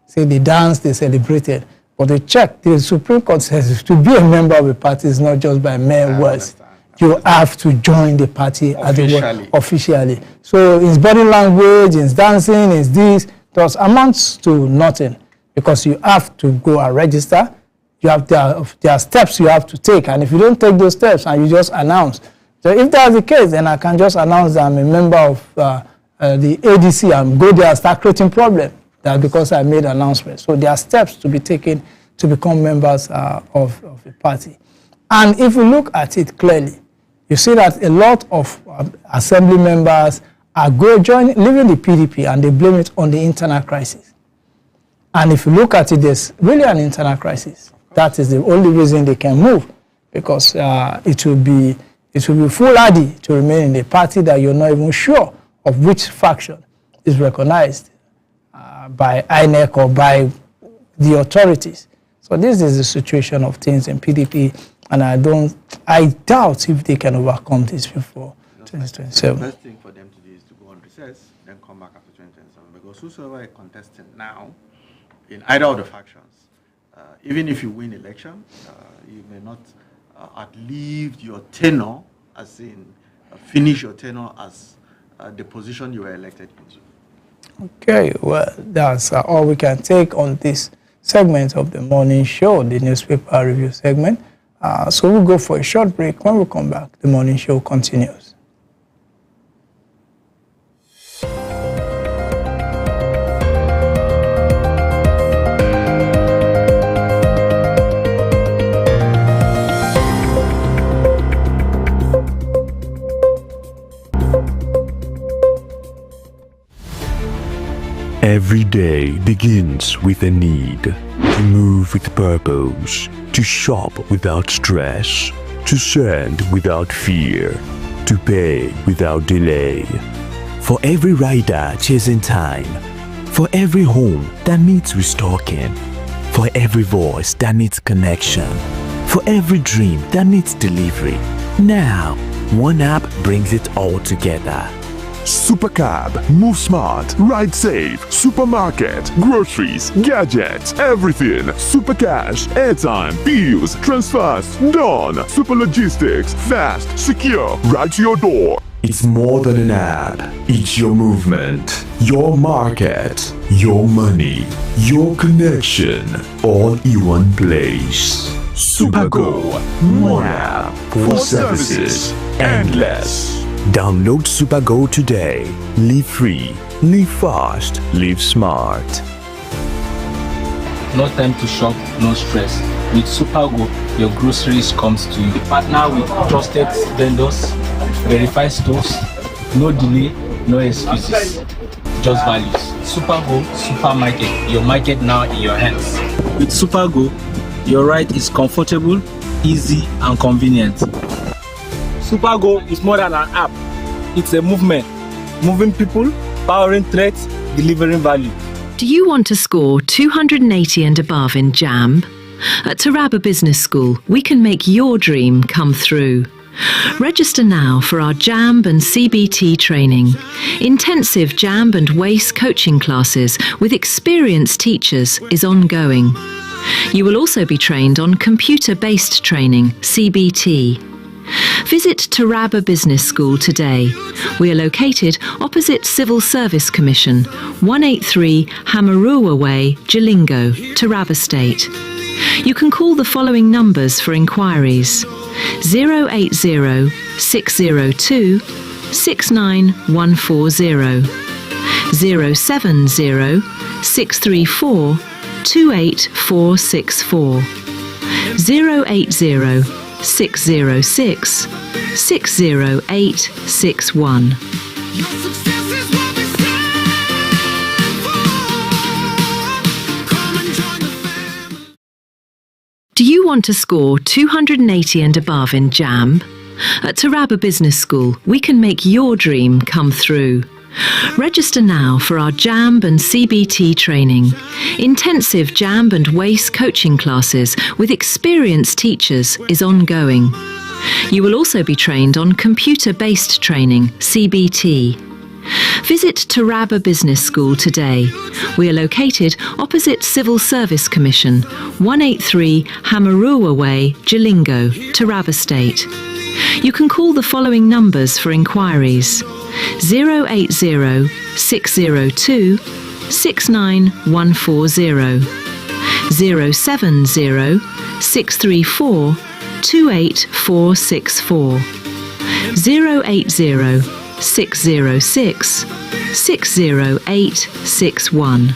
Speaker 7: Say they danced, they celebrated. But they checked. The Supreme Court says to be a member of a party is not just by mere words. You have to join the party officially. So his body language, his dancing, his this, those amounts to nothing, because you have to go and register. You have there are steps you have to take, and if you don't take those steps and you just announce, so if that's the case, then I can just announce that I'm a member of the ADC and go there and start creating problem. That's because I made announcements. So there are steps to be taken to become members of a party. And if you look at it clearly, you see that a lot of assembly members are leaving the PDP, and they blame it on the internal crisis. And if you look at it, there's really an internal crisis. That is the only reason they can move, because it will be foolhardy to remain in a party that you're not even sure of which faction is recognized by INEC or by the authorities. So this is the situation of things in PDP. And I doubt if they can overcome this before
Speaker 6: 2027.
Speaker 7: The best thing for them to do is to go on recess, then come back after 2027. Because whosoever is contesting now, in either of the factions, even if you win election, you may not outlive your tenure, as in finish your tenure as the position you were elected into.
Speaker 6: Okay, well, that's all we can take on this segment of the morning show, the newspaper review segment. So we'll go for a short break. When we come back, the morning show continues.
Speaker 1: Every day begins with a need to move with purpose, to shop without stress, to send without fear, to pay without delay. For every rider chasing time, for every home that needs restocking, for every voice that needs connection, for every dream that needs delivery. Now, one app brings it all together.
Speaker 4: Supercab, move smart, ride safe, supermarket, groceries, gadgets, everything. Super cash, airtime, bills, transfers, done. Super logistics, fast, secure, right to your door.
Speaker 1: It's more than an app. It's your movement, your market, your money, your connection, all in one place. Supergo, one app for services endless. Download Supergo today. Live free, live fast, live smart.
Speaker 5: No time to shop, no stress. With Supergo, your groceries comes to you. Partner with trusted vendors, verified stores, no delay, no excuses, just values. Supergo Supermarket, your market now in your hands. With Supergo, your ride is comfortable, easy and convenient. Supergo is more than an app. It's a movement. Moving people, powering threats, delivering value.
Speaker 3: Do you want to score 280 and above in JAMB? At Taraba Business School, we can make your dream come through. Register now for our JAMB and CBT training. Intensive JAMB and WACE coaching classes with experienced teachers is ongoing. You will also be trained on computer-based training, CBT. Visit Taraba Business School today. We are located opposite Civil Service Commission, 183 Hamarua Way, Jalingo, Taraba State. You can call the following numbers for inquiries: 080 602 69140, 070 634 28464, 080 606 60861. Do you want to score 280 and above in JAMB? At Taraba Business School, we can make your dream come through. Register now for our JAMB and CBT training. Intensive JAMB and WACE coaching classes with experienced teachers is ongoing. You will also be trained on computer-based training, CBT. Visit Taraba Business School today. We are located opposite Civil Service Commission, 183 Hamarua Way, Jalingo, Taraba State. You can call the following numbers for inquiries: 080 602 69140, 070 634 28464, 080 606 60861.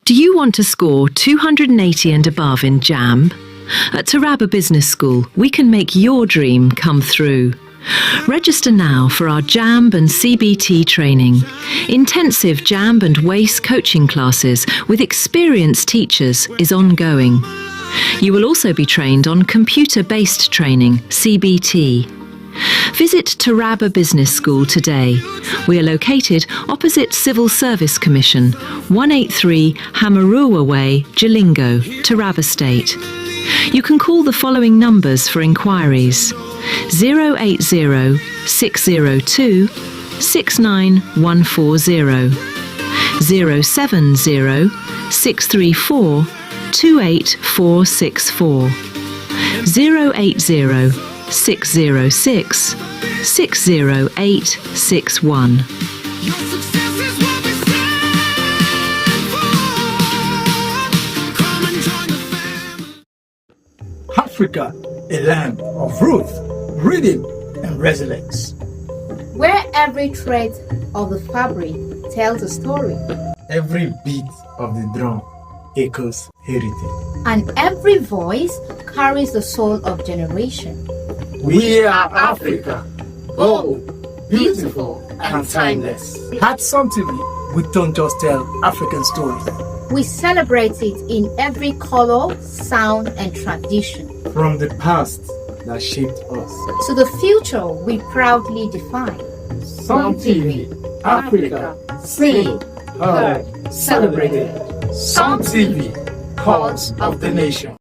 Speaker 3: Do you want to score 280 and above in JAMB? At Taraba Business School, we can make your dream come through. Register now for our JAMB and CBT training. Intensive JAMB and WACE coaching classes with experienced teachers is ongoing. You will also be trained on computer-based training, CBT. Visit Taraba Business School today. We are located opposite Civil Service Commission, 183 Hamarua Way, Jalingo, Taraba State. You can call the following numbers for inquiries: 080 602 69140, 070 634 28464, 080 606 60861.
Speaker 6: Africa, a land of truth, rhythm, and resilience.
Speaker 8: Where every thread of the fabric tells a story,
Speaker 9: every beat of the drum echoes heritage,
Speaker 8: and every voice carries the soul of generation.
Speaker 9: We are Africa, bold, beautiful, and timeless.
Speaker 6: At Some TV, we don't just tell African stories.
Speaker 8: We celebrate it in every color, sound, and tradition.
Speaker 9: From the past that shaped us
Speaker 8: to the future we proudly define.
Speaker 9: Some TV, Africa, seen, heard, celebrated. Some TV, cause of the nation.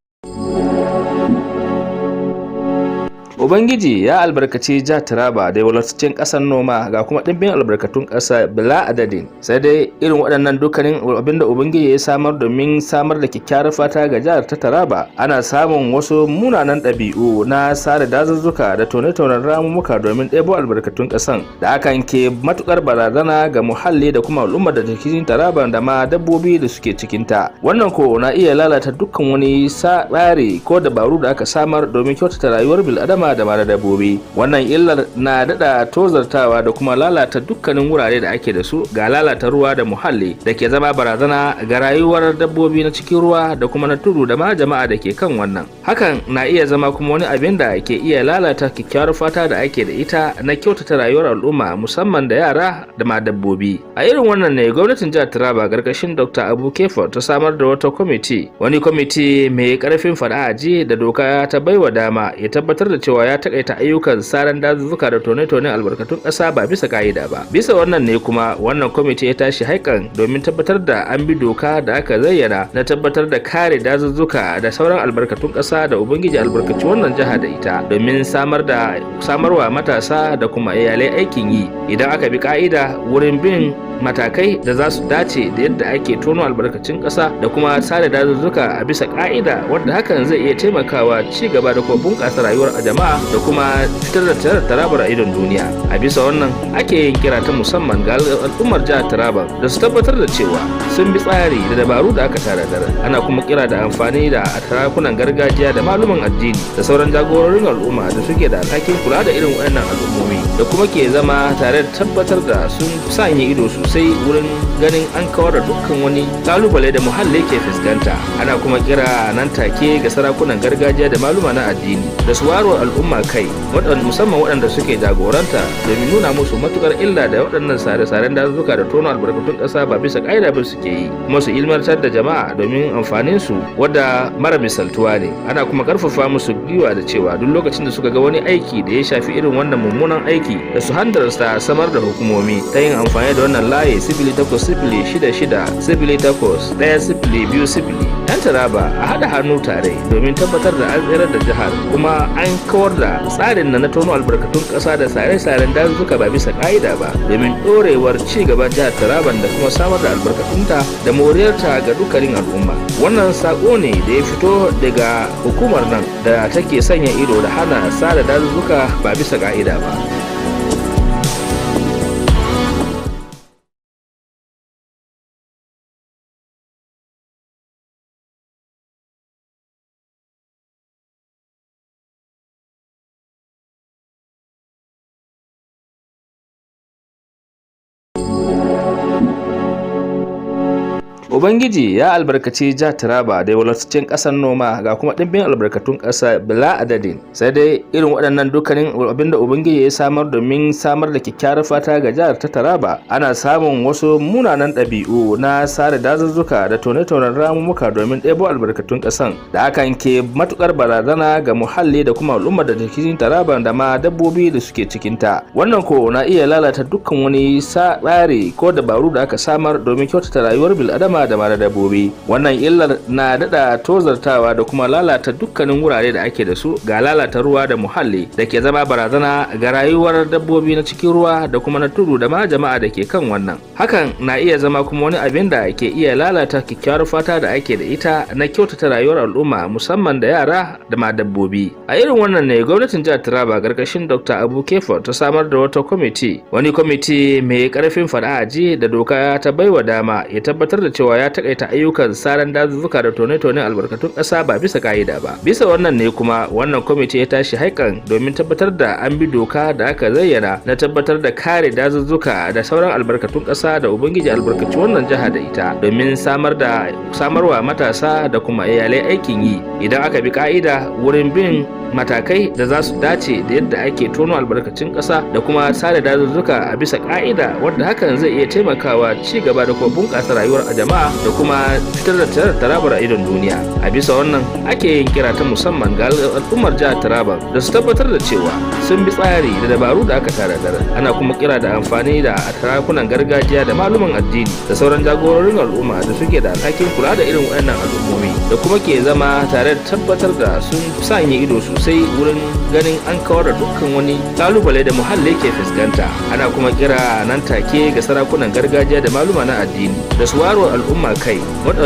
Speaker 5: Ubangiji ya albarkaci jihar Taraba da walwataccen ƙasar noma ga kuma ɗimbin albarkatun ƙasa bila adadin. Sai dai irin waɗannan dukkanin abinda Ubangiji ya samar domin samar da kyakkyawar fata ga jihar ta Taraba, ana samun wasu munanan ɗabi'u na sare dazuzzuka da tone-tonen ramumuka domin ɗebo albarkatun ƙasan da hakan ke matukar barazana ga muhalli da kuma al'ummar da cikin Taraba da ma dabbobi da suke cikinta. Wannan ko na iya lalata dukkan wani tsari ko dabaru da aka samar domin kyautata rayuwar bil'adama da mara dabbobi. Wannan illar na dada tozartawa da kuma lalata dukkanin wurare da ake da su, ga lalata ruwa da muhalli da ke zama barazana ga rayuwar dabbobi na cikin ruwa da kuma na tudu da ma jama'a da ke kan wannan. Hakan na iya zama kuma wani abin da ke iya lalata kyakkyawar fata da ake da ita na kyautata rayuwar al'umma musamman da yara da ma dabbobi. A irin wannan ne gwamnatin jihar Taraba gargashin Dr. Abu Kefo ta samar da wata wani kwamiti mai karfin fada aji da doka ta baiwa dama ya tabbatar da cewa ya takaita ayyukan saran dazuzzuka da tone-tone albarkatun ƙasa ba bisa ka'ida ba. Bisa wannan ne kuma wannan kwamiti ya tashi haikan domin tabbatar da an bi doka da aka zayyana na tabbatar da kare dazuzzuka da sauran albarkatun ƙasa da ubangiji albarkaci wannan jiha da ita domin samarwa matasa da kuma iyalai aikin yi. Idan aka bi ka'ida wurin bin matakai da za su dace da yadda ake tono albarkacin ƙasa da kuma sare dazuzzuka a bisa ka'ida, wanda hakan zai iya taimakawa ci gaba da kuma bunƙasa rayuwar jama'a da kuma fitar da Tarabar a idon duniya. A bisa wannan ake yin kira ta musamman ga al'ummar jihar Taraba da su tabbatar da cewa sun bi tsari da dabaru da aka tanadar. Ana kuma kira da amfani da sarakunan gargajiya da maluman addini da sauran jagororin al'umma da suke da alhakin kula da irin waɗannan al'ummomi da kuma ke zama tare da tabbatar da sun sanya ido sosai wurin ganin an kawar da dukkan wani kalubale da muhalli ke fuskanta. Ana kuma kira nan take ga sarakunan gargajiya da maluma na addini da su waro al'umma kai, musamman waɗanda suke jagoranta, domin nuna musu matukar illa da waɗannan sare-saren dazuzzuka da tono albarkatun ƙasa ba bisa ƙa'ida ba suke yi, kuma su ilmantar da jama'a domin amfanin su wadda mara misaltuwa ne. Ana kuma karfafa musu gwiwa da cewa duk lokacin da suka ga wani aiki da ya shafi irin wannan mummunan aiki da su handarsa samar da hukumomi ta yin amfani da wannan layi 0866681020. Yan Taraba a haɗa hannu tare domin tabbatar da an tsirar da jihar kuma an kawar da tsarin na tono albarkatun ƙasa da sare-saren dazuzzuka ba bisa ƙa'ida ba, domin ɗorewar ci gaban jihar Taraban da kuma samar da albarkatunta da moriyarta ga dukkanin al'umma. Wannan sako ne da ya fito daga hukumar nan da take sanya ido da hana sare dazuzzuka ba bisa ƙa'ida ba. Ubangiji ya albarkaci jihar Taraba da walwataccen ƙasar noma ga kuma ɗimbin albarkatun ƙasa bila adadin. Sai dai irin waɗannan dukkanin abinda Ubangiji ya samar domin samar da kyakkyawar fata ga jihar ta Taraba, ana samun wasu munanan ɗabi'u na sare dazuzzuka da tone-tonen ramumuka domin ɗebo albarkatun ƙasan, da hakan ke matukar barazana ga muhalli da kuma al'ummar da cikin Taraba da ma dabbobi da suke cikinta. Wannan ko na iya lalata dukkan wani tsari ko dabaru da aka samar domin kyautata rayuwar bil'adama da mara dabbobi. Wannan illar na dada tozartawa da kuma lalata dukkanin wurare da ake da su, ga lalata ruwa da muhalli da ke zama barazana ga rayuwar dabbobi na cikin ruwa da kuma na tudu da ma jama'a da ke kan wannan. Hakan na iya zama kuma wani abin da ke iya lalata kyakkyawar fata da ake da ita na kyautata rayuwar al'umma musamman da yara da ma dabbobi. A irin wannan ne gwamnatin jihar Taraba gargashin Dr. Abu Kefo ta samar da wata wani kwamiti mai karfin fada aji da doka ta baiwa dama ya tabbatar da cewa ya takaita ayyukan saran dazuzzuka da tone-tone albarkatun ƙasa ba bisa ka'ida ba. Bisa wannan ne kuma wannan kwamiti ya tashi haikan domin tabbatar da an bi doka da aka zayyana na tabbatar da kare dazuzzuka da sauran albarkatun ƙasa da ubangiji albarkaci wannan jiha da ita, domin samarwa matasa da kuma iyalai aikin yi idan aka bi ka'ida wurin bin matakai da za su dace da yadda ake tono albarkacin ƙasa da kuma sare dazuzzuka a bisa ka'ida, wanda hakan zai iya taimakawa ci gaba da kuma bunƙasa rayuwar jama'a da kuma fitar da Tarabar a idon duniya. A bisa wannan ake yin kira ta musamman ga al'ummar jihar Taraba da su tabbatar da cewa sun bi tsari da dabaru da aka tanadar. Ana kuma kira da amfani da sarakunan gargajiya da maluman addini da sauran jagororin al'umma da suke da alhakin kula da irin waɗannan al'ummomi da kuma ke zama tare da tabbatar da sun sanya ido sosai wurin ganin an kawar da dukkan wani kalubale da muhalli ke fuskanta. Ana kuma kira nan take ga sarakunan gargajiya da maluma na addini da su waro al'umma kai,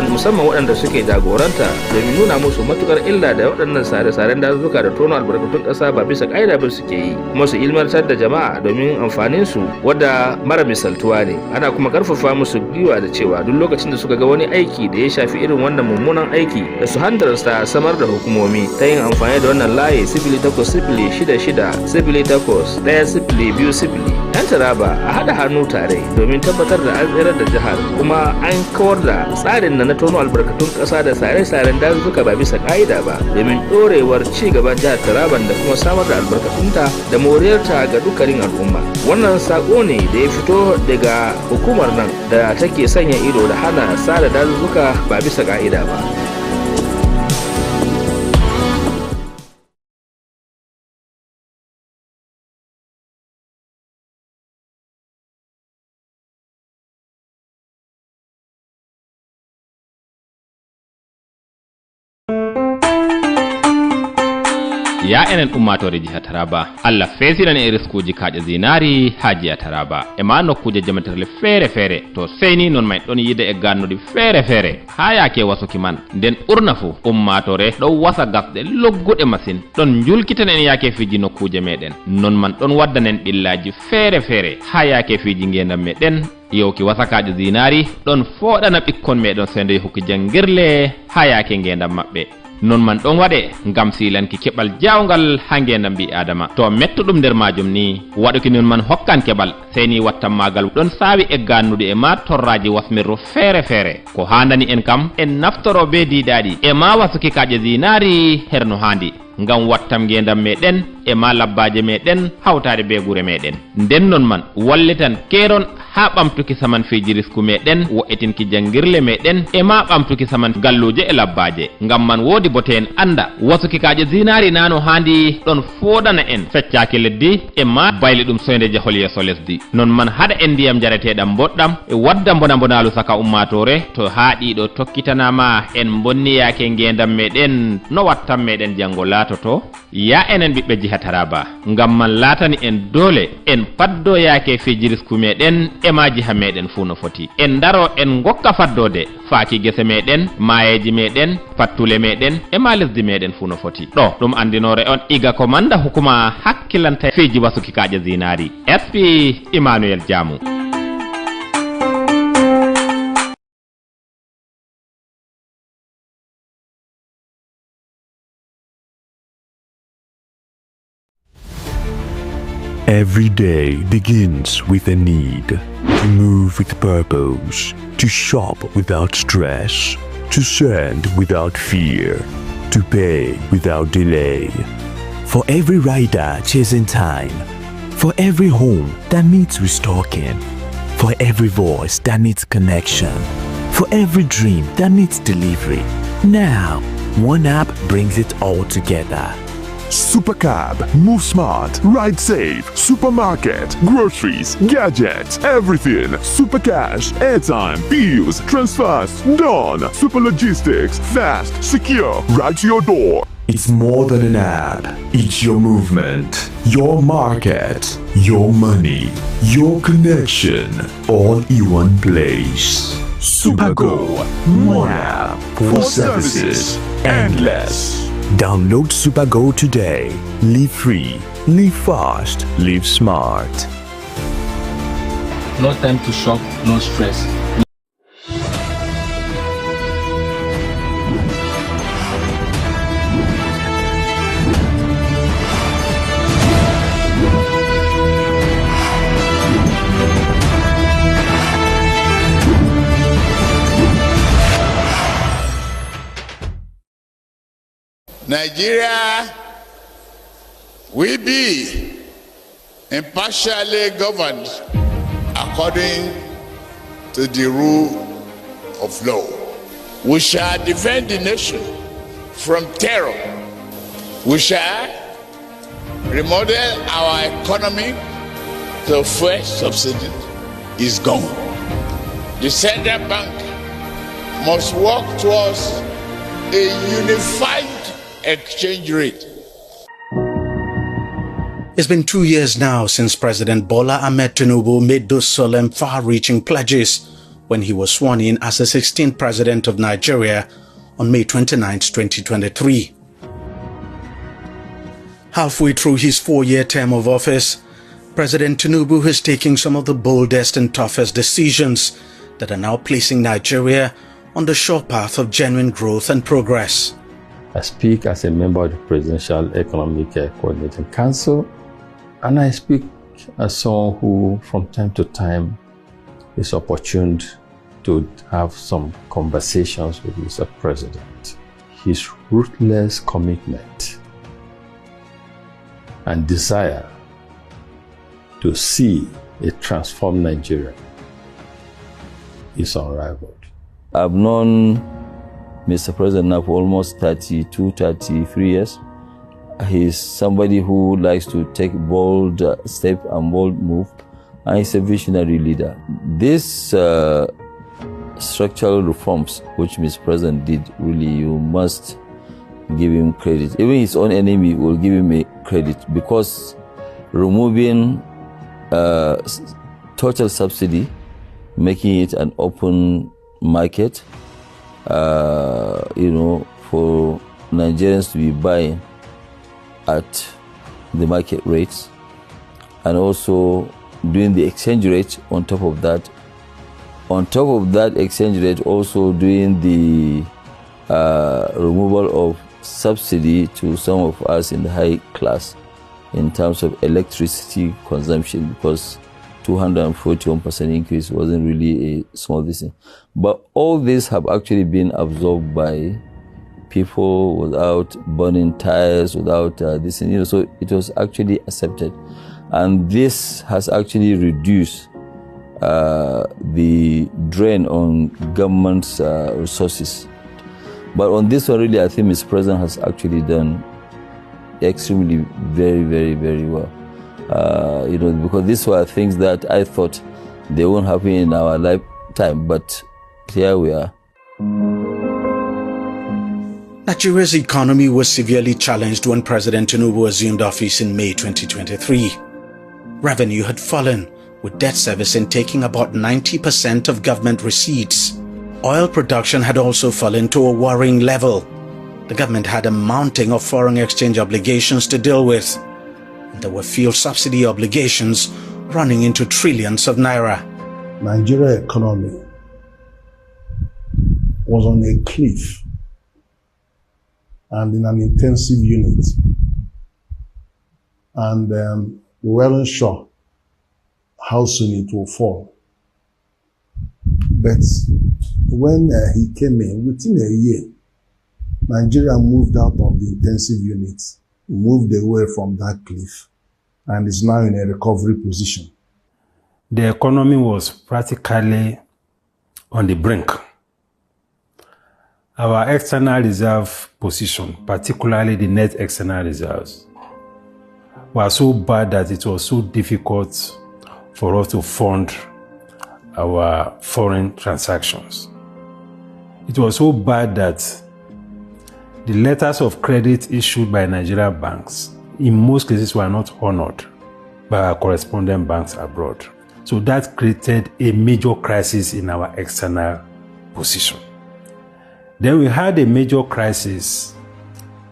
Speaker 5: musamman waɗanda suke jagoranta, domin nuna musu matukar illa da waɗannan sare-saren dazuzzuka da tono albarkatun ƙasa ba bisa ƙa'ida ba suke yi, kuma su ilmantar da jama'a domin amfanin su wadda mara misaltuwa ne. Ana kuma karfafa musu gwiwa da cewa duk lokacin da suka ga wani aiki da ya shafi irin wannan mummunan aiki da su hanzarta samar da hukumomi ta yin amfani da wannan layi 0806681020. Yan Taraba a haɗa hannu tare domin tabbatar da an tsirar da jihar kuma an kawar da tsarin na tono albarkatun ƙasa da sare-saren dazuzzuka ba bisa ƙa'ida ba, domin ɗorewar ci gaban jihar Taraban da kuma samar da albarkatunta da moriyarta ga dukkanin al'umma. Wannan sako ne da ya fito daga hukumar nan da take sanya ido da hana sare dazuzzuka ba bisa ƙa'ida ba.
Speaker 10: ya enen ummatore jiha Taraba, Allah fesiran e riskuji kaaƴe zinari ha jiha Taraba e ma nokkuje jamatirle feere-feere, to seyni non may ɗon yide e gannuɗi feere-feere ha yaake wasuki man. Nden ɓurna fu ummatore ɗon wasa gasɗe logguɗe masin, ɗon julkiten en yaake fiji nokkuje meɗen, non man ɗon waddanen ɓillaji feere-feere ha yaake fiji ngendam meɗen. Yewki wasakaji zinari ɗon foɗana ɓikkon meɗen sende hukki jangirle ha yaake ngendam maɓɓe. Non man ɗon waɗe ngam silanki keɓal jawngal ha ngendam ɓi adama. To mettuɗum nder majum ni waɗuki non man hokkan keɓal seyni wattan magal ɗon sawi e gannude e ma torraji wasmirru feere-feere. Ko handani en kam en naftoro be diɗaɗi e ma wasuki kaƴe zinari herno handi, ngam wattam ngendam meɗen e ma labbaje meɗen hawtade be gure meɗen. Nden non man wallitan keron ha ɓamtuki saman fiji risku meɗen, wo'itinki jangirle meɗen e ma ɓamtuki saman galluje e labbaje. Ngam man wodi bote en anda wasuki kaƴe zinari nano handi ɗon foɗana en feccaki leddi e ma bayli ɗum soyde jahol yeso lesdi. Non man haɗa en ndiyam jareteɗam boɗɗam e wadda bonabonalu saka ummatore to haaɗiɗo tokkitanama en bonniyake ngendam meɗen no wattam meɗen janggo latoto. Ya enen ɓiɓɓe jiha Taraba, ngam man latani en dole en paddo yake fiji risku meɗen e ma jiha meɗen fu no foti. En daro en gokka faddode faaki gese meɗen, mayeji meɗen, pattule meɗen e ma lesdi meɗen fu no foti. Ɗo ɗum andinore on iga ko manda hukuma hakkilanta fiji wasuki kaƴe zinari, SP Emmanuel Jamu.
Speaker 1: Every day begins with a need to move with purpose, to shop without stress, to send without fear, to pay without delay.
Speaker 11: For every rider chasing time, for every home that needs restocking, for every voice that needs connection, for every dream that needs delivery. Now, one app brings it all together.
Speaker 4: Supercab, move smart, ride safe, supermarket, groceries, gadgets, everything. Supercash, airtime, bills, transfers, done. Super logistics, fast, secure, right to your door.
Speaker 1: It's more than an app. It's your movement, your market, your money, your connection, all in one place. Supergo, one app for services endless. Download Supergo today. Live free, live fast, live smart.
Speaker 5: No time to shop, no stress.
Speaker 12: Nigeria will be impartially governed according to the rule of law. We shall defend the nation from terror. We shall remodel our economy till fresh subsidy is gone. The central bank must work towards a unified exchange rate.
Speaker 13: It's been 2 years now since President Bola Ahmed Tinubu made those solemn, far-reaching pledges when he was sworn in as the 16th President of Nigeria on May 29, 2023. Halfway through his 4-year term of office, President Tinubu is taking some of the boldest and toughest decisions that are now placing Nigeria on the sure path of genuine growth and progress.
Speaker 14: I speak as a member of the Presidential Economic Coordinating Council, and I speak as someone who, from time to time, is opportune to have some conversations with Mr. President. His ruthless commitment and desire to see a transformed Nigeria is unrivaled.
Speaker 15: I've known Mr. President now for almost 32, 33 years. He's somebody who likes to take bold step and bold move, and he's a visionary leader. These structural reforms which Mr. President did, really, you must give him credit. Even his own enemy will give him a credit, because removing total subsidy, making it an open market, for Nigerians to be buying at the market rates, and also doing the exchange rate on top of that. On top of that exchange rate, also doing the removal of subsidy to some of us in the high class in terms of electricity consumption, because 241% increase wasn't really a small thing. But all these have actually been absorbed by people without burning tires, without this, so it was actually accepted. And this has actually reduced the drain on government's resources. But on this one, really, I think Mr. President has actually done extremely very, very, very well. Because these were things that I thought they won't happen in our lifetime, but here we are.
Speaker 13: Nigeria's economy was severely challenged when President Tinubu assumed office in May 2023. Revenue had fallen, with debt servicing taking about 90% of government receipts. Oil production had also fallen to a worrying level. The government had a mounting of foreign exchange obligations to deal with. And there were fuel subsidy obligations running into trillions of naira.
Speaker 16: Nigeria's economy was on a cliff and in an intensive unit. And We weren't sure how soon it will fall. But when he came in, within a year, Nigeria moved out of the intensive units, moved away from that cliff, and is now in a recovery position.
Speaker 9: The economy was practically on the brink. Our external reserve position, particularly the net external reserves, were so bad that it was so difficult for us to fund our foreign transactions. It was so bad that the letters of credit issued by Nigerian banks in most cases were not honored by our correspondent banks abroad. So that created a major crisis in our external position. Then we had a major crisis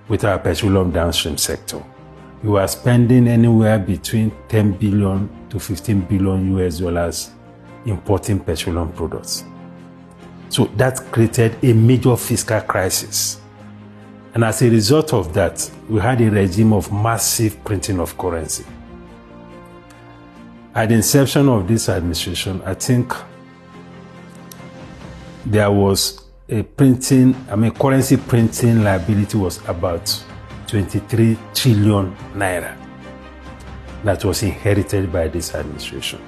Speaker 9: with our petroleum downstream sector. We were spending anywhere between 10 billion to 15 billion US dollars importing petroleum products. So that created a major fiscal crisis. And as a result of that, we had a regime of massive printing of currency. At the inception of this administration, I think there was a currency printing liability was about 23 trillion naira that was inherited by this administration.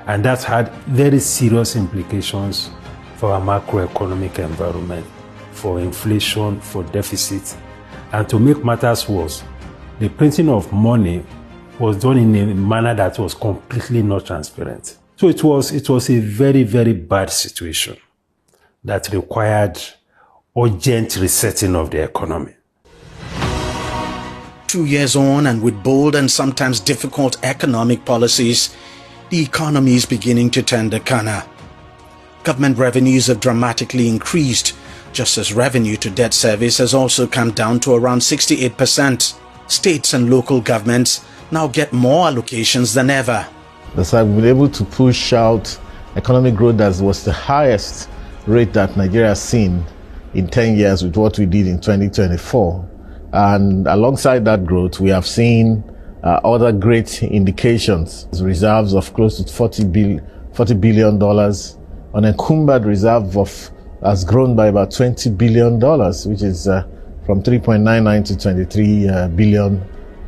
Speaker 9: And that had very serious implications for our macroeconomic environment, for inflation, for deficit. And to make matters worse, the printing of money was done in a manner that was completely not transparent. So it was a very, very bad situation that required urgent resetting of the economy.
Speaker 13: 2 years on, and with bold and sometimes difficult economic policies, the economy is beginning to turn the corner. Government revenues have dramatically increased, just as revenue to debt service has also come down to around 68%. States and local governments now get more allocations than ever.
Speaker 17: Thus, I've been able to push out economic growth that was the highest rate that Nigeria has seen in 10 years with what we did in 2024. And alongside that growth, we have seen other great indications. Reserves of close to $40 billion. Unencumbered reserve has grown by about $20 billion, which is from 3.99 to 23 billion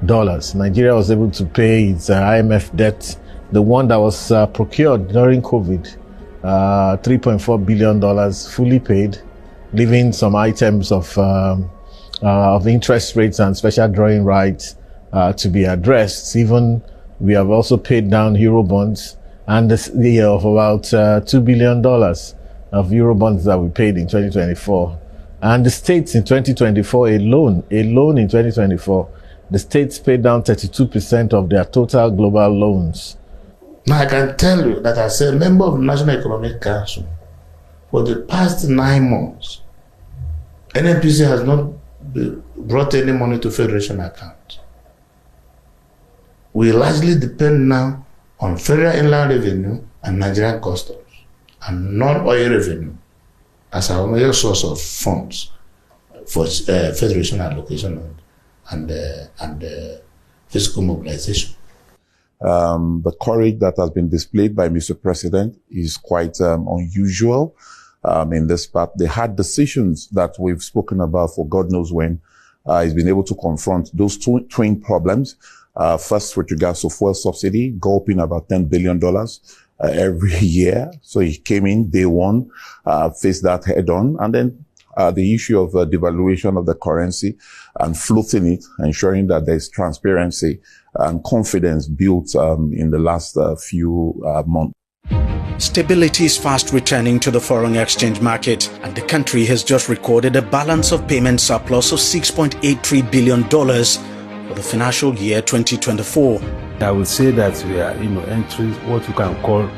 Speaker 17: dollars. Nigeria was able to pay its IMF debt, the one that was procured during COVID, $3.4 billion fully paid, leaving some items of interest rates and special drawing rights to be addressed. Even we have also paid down Eurobonds and the of about $2 billion of Eurobonds that we paid in 2024. And the states in 2024 alone in 2024, the states paid down 32% of their total global loans.
Speaker 18: Now I can tell you that as a member of the National Economic Council, for the past 9 months, NNPC has not brought any money to Federation account. We largely depend now on Federal Inland Revenue and Nigerian Customs and non-oil revenue as our major source of funds for Federation allocation and fiscal mobilization.
Speaker 19: The courage that has been displayed by Mr. President is quite unusual in this part. The hard decisions that we've spoken about for God knows when, he's been able to confront those two twin problems. First, with regards to fuel subsidy, gulping about $10 billion every year. So he came in day one, faced that head on, and then the issue of devaluation of the currency and floating it, ensuring that there's transparency and confidence built in the last few months.
Speaker 13: Stability is fast returning to the foreign exchange market, and the country has just recorded a balance of payment surplus of $6.83 billion for the financial year 2024.
Speaker 9: I would say that we are entering what you can call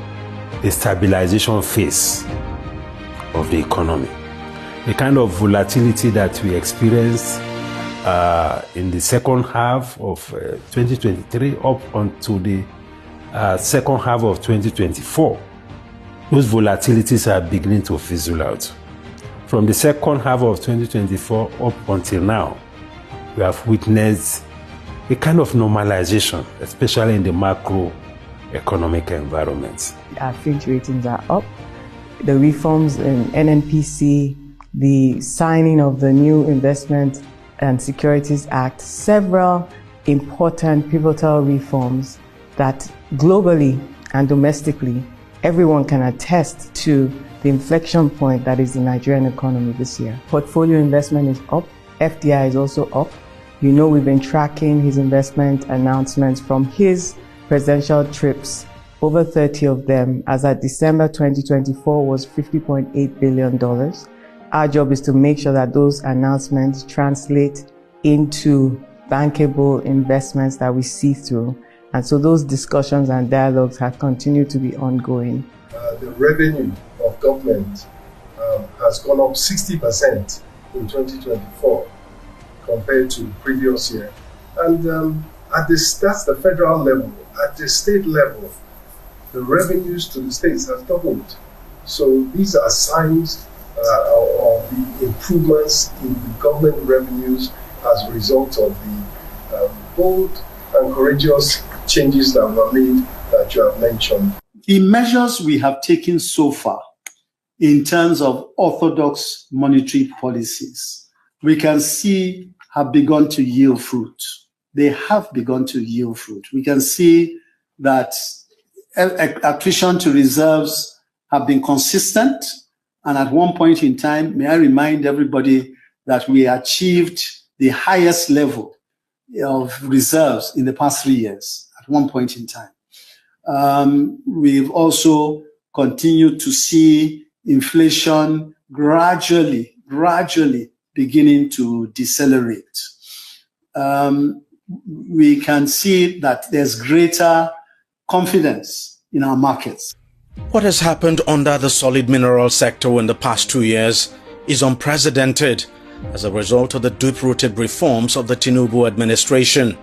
Speaker 9: a stabilization phase of the economy. The kind of volatility that we experienced in the second half of 2023 up until the second half of 2024, those volatilities are beginning to fizzle out. From the second half of 2024 up until now, we have witnessed a kind of normalization, especially in the macroeconomic environment.
Speaker 20: Our Fitch ratings are up. The reforms in NNPC, the signing of the new Investment and Securities Act, several important pivotal reforms that globally and domestically, everyone can attest to the inflection point that is the Nigerian economy this year. Portfolio investment is up. FDI is also up. You know, we've been tracking his investment announcements from his presidential trips, over 30 of them, as at December 2024 was $50.8 billion. Our job is to make sure that those announcements translate into bankable investments that we see through. And so those discussions and dialogues have continued to be ongoing.
Speaker 16: The revenue of government has gone up 60% in 2024 compared to the previous year. And that's the federal level. At the state level, the revenues to the states have doubled. So these are signs of the improvements in the government revenues as a result of the bold and courageous changes that were made that you have mentioned.
Speaker 21: The measures we have taken so far in terms of orthodox monetary policies, we can see have begun to yield fruit. They have begun to yield fruit. We can see that accretion to reserves have been consistent. And at one point in time, may I remind everybody that we achieved the highest level of reserves in the past 3 years at one point in time. We've also continued to see inflation gradually beginning to decelerate. We can see that there's greater confidence in our markets.
Speaker 13: What has happened under the solid mineral sector in the past 2 years is unprecedented as a result of the deep-rooted reforms of the Tinubu administration.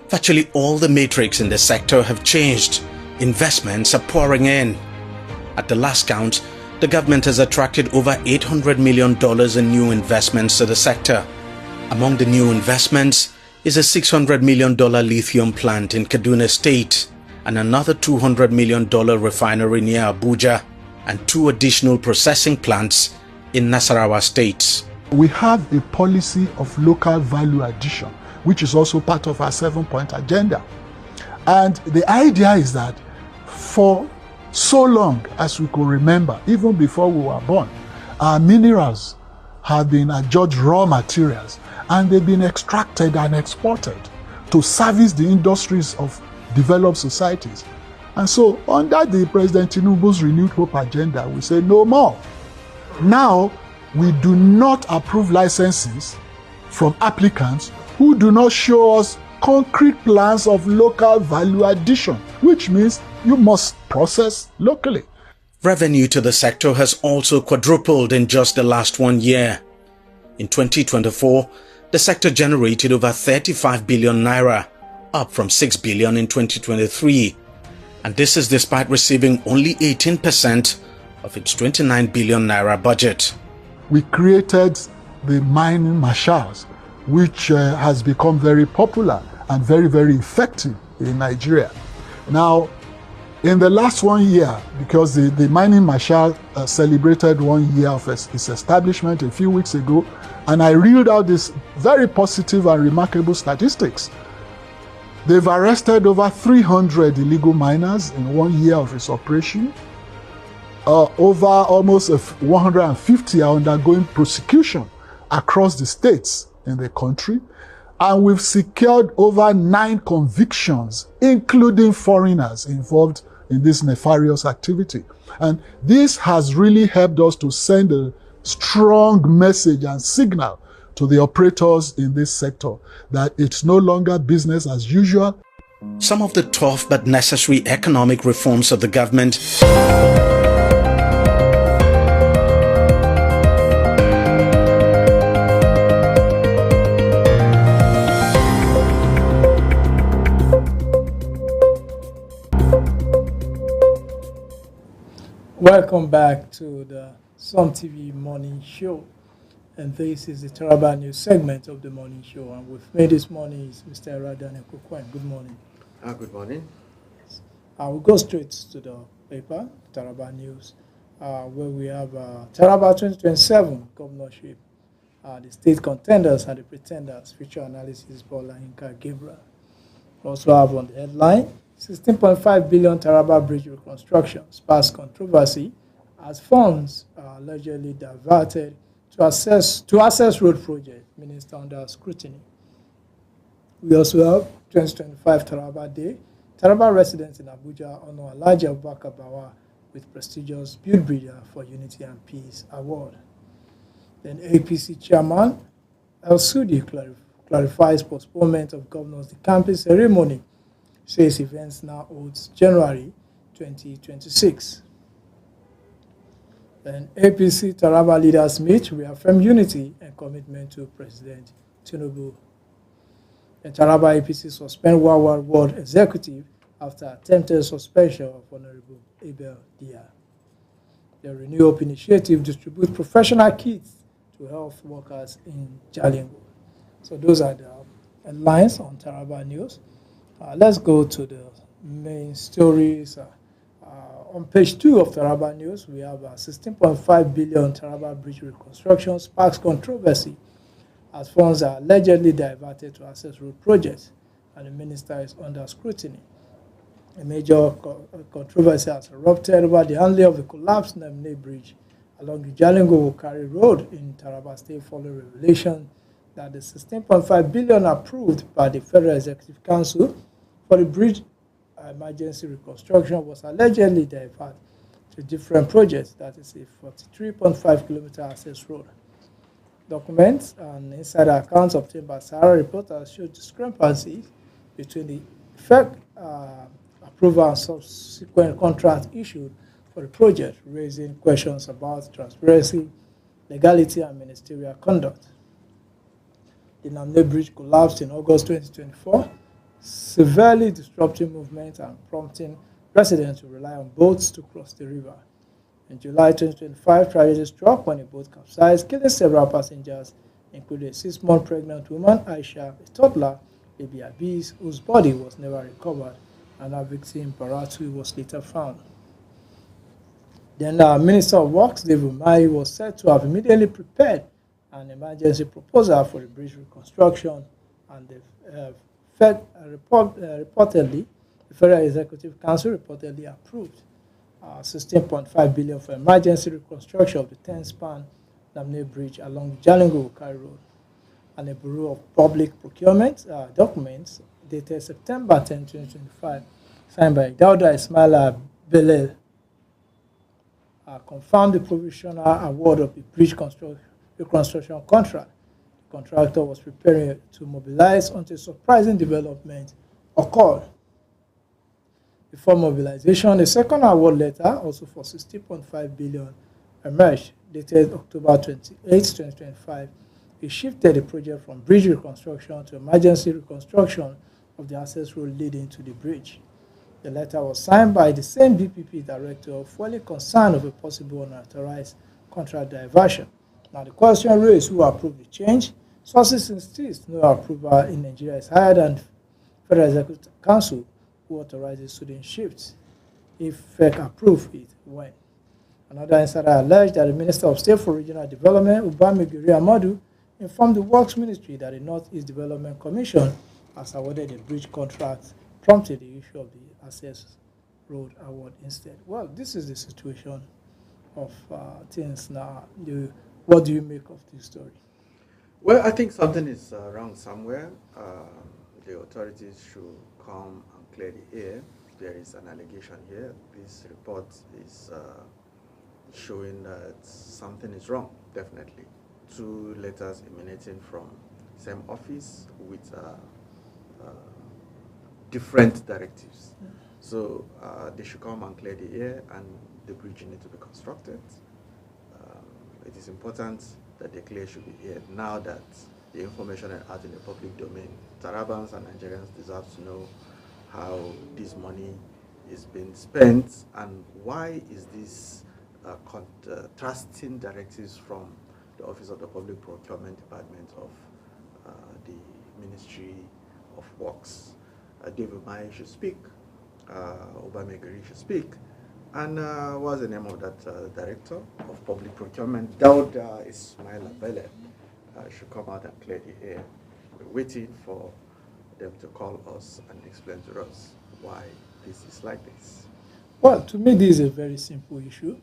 Speaker 13: Virtually all the metrics in the sector have changed. Investments are pouring in. At the last count, the government has attracted over $800 million in new investments to the sector. Among the new investments is a $600 million lithium plant in Kaduna State and another $200 million refinery near Abuja and 2 additional processing plants in Nasarawa State.
Speaker 16: We have a policy of local value addition, which is also part of our 7-point agenda. And the idea is that for so long as we could remember, even before we were born, our minerals have been adjudged raw materials and they've been extracted and exported to service the industries of developed societies. And so under the President Tinubu's Renewed Hope agenda, we say no more. Now, we do not approve licenses from applicants who do not show us concrete plans of local value addition, which means you must process locally.
Speaker 13: Revenue to the sector has also quadrupled in just the last 1 year. In 2024, the sector generated over 35 billion naira, up from 6 billion in 2023. And this is despite receiving only 18% of its 29 billion naira budget.
Speaker 16: We created the mining marshals, which has become very popular and very, very effective in Nigeria. Now, in the last 1 year, because the mining marshal celebrated 1 year of its establishment a few weeks ago, and I reeled out these very positive and remarkable statistics. They've arrested over 300 illegal miners in 1 year of its operation. Over almost 150 are undergoing prosecution across the states in the country. And we've secured over 9 convictions, including foreigners involved in this nefarious activity. And this has really helped us to send a strong message and signal to the operators in this sector that it's no longer business as usual.
Speaker 13: Some of the tough but necessary economic reforms of the government
Speaker 6: Welcome back to the Som TV Morning Show. and this is the Taraba News segment of the morning show. And with me this morning is Mr. Radan Ekukwen. Good morning.
Speaker 7: Good morning.
Speaker 6: We'll go straight to the paper, Taraba News, where we have Taraba 2027 governorship, the state contenders and the pretenders, feature analysis by Olayinka Gabriel. We also have on the headline, 16.5 billion Taraba bridge reconstruction sparks controversy as funds are allegedly diverted to access road project, minister under scrutiny. We also have 2025 Taraba Day. Taraba residents in Abuja honor Alhaji Abubakar Bawa with prestigious Build Bridger for Unity and Peace Award. Then APC chairman El Sudi clarifies postponement of governor's campaign ceremony, says events now holds January 2026. Then APC Taraba leaders meet, reaffirm unity and commitment to President Tinubu. And Taraba APC suspend Ward executive after attempted suspension of Honorable Abel Dia. The Renew Hope initiative distributes professional kits to health workers in Jalingo. So those are the headlines on Taraba News. Let's go to the main stories. On page 2 of Taraba News, we have 16.5 billion Taraba bridge reconstruction sparks controversy as funds are allegedly diverted to access road projects, and the minister is under scrutiny. A major controversy has erupted over the handling of the collapsed Namne Bridge along the Jalingo-Wukari Road in Taraba State following revelation that the 16.5 billion approved by the Federal Executive Council for the bridge emergency reconstruction was allegedly diverted to different projects, that is a 43.5 kilometer access road. Documents and insider accounts obtained by Sahara reporters show discrepancies between the effect approval and subsequent contract issued for the project, raising questions about transparency, legality, and ministerial conduct. The Namne Bridge collapsed in August 2024, severely disrupting movement and prompting residents to rely on boats to cross the river. In July 2025, tragedy struck when a boat capsized, killing several passengers, including a 6-month pregnant woman, Aisha, a toddler, baby Abiz, whose body was never recovered, and our victim, Baratu, was later found. Then the Minister of Works, David Umahi, was said to have immediately prepared an emergency proposal for the bridge reconstruction, and the reportedly, the Federal Executive Council reportedly approved 16.5 billion for emergency reconstruction of the 10-span Namne Bridge along the Jalingo-Wukari Road. And a Bureau of Public Procurement documents dated September 10, 2025, signed by Dauda Ismaila Belel, confirmed the provisional award of the bridge reconstruction contract. The contractor was preparing to mobilize until surprising development occurred. Before mobilization, a second award letter, also for 60.5 billion, emerged, dated October 28, 2025. It shifted the project from bridge reconstruction to emergency reconstruction of the access road leading to the bridge. The letter was signed by the same BPP director, fully concerned of a possible unauthorized contract diversion. Now the question raised, who approved the change? Sources insist no approval in Nigeria is higher than Federal Executive Council, who authorizes student shifts. If FEC approved it, when? Another insider alleged that the Minister of State for Regional Development, Ubamigiri Amadu, informed the Works Ministry that the Northeast Development Commission has awarded a bridge contract, prompted the issue of the Access Road Award instead. Well, this is the situation of things now. What do you make of this story?
Speaker 7: Well, I think something is wrong somewhere. The authorities should come and clear the air. There is an allegation here. This report is showing that something is wrong, definitely. 2 letters emanating from same office with different directives. So they should come and clear the air, and the bridge needs to be constructed. It is important that the clear should be here now that the information is out in the public domain. Tarabans and Nigerians deserve to know how this money is being spent and why is this contrasting directives from the Office of the Public Procurement Department of the Ministry of Works. David Mai should speak, Obamegiri should speak, and what's the name of that Director of Public Procurement, Dauda Ismail Abele, should come out and clear the air. We're waiting for them to call us and explain to us why this is like this.
Speaker 6: Well, to me, this is a very simple issue.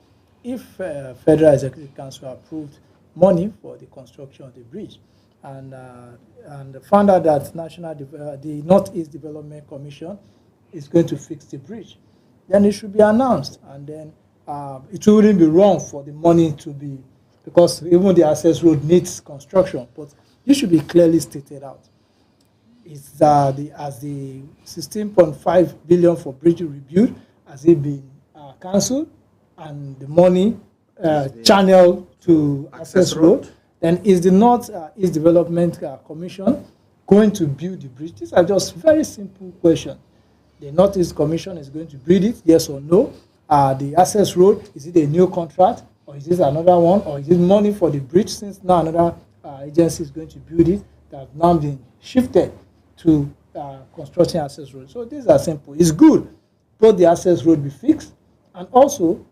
Speaker 6: If Federal Executive Council approved money for the construction of the bridge and found out that the Northeast Development Commission is going to fix the bridge, then it should be announced, and then it wouldn't be wrong for the money to be, because even the access road needs construction, but it should be clearly stated out. It's as the 16.5 billion for bridge rebuild, has it been cancelled, and the money channeled to access road, then is the Northeast Development Commission going to build the bridge? These are just very simple questions. The Northeast Commission is going to build it, yes or no? The access road, is it a new contract, or is this another one, or is it money for the bridge, since now another agency is going to build it, that have now been shifted to constructing access road? So these are simple. It's good both the access road be fixed and also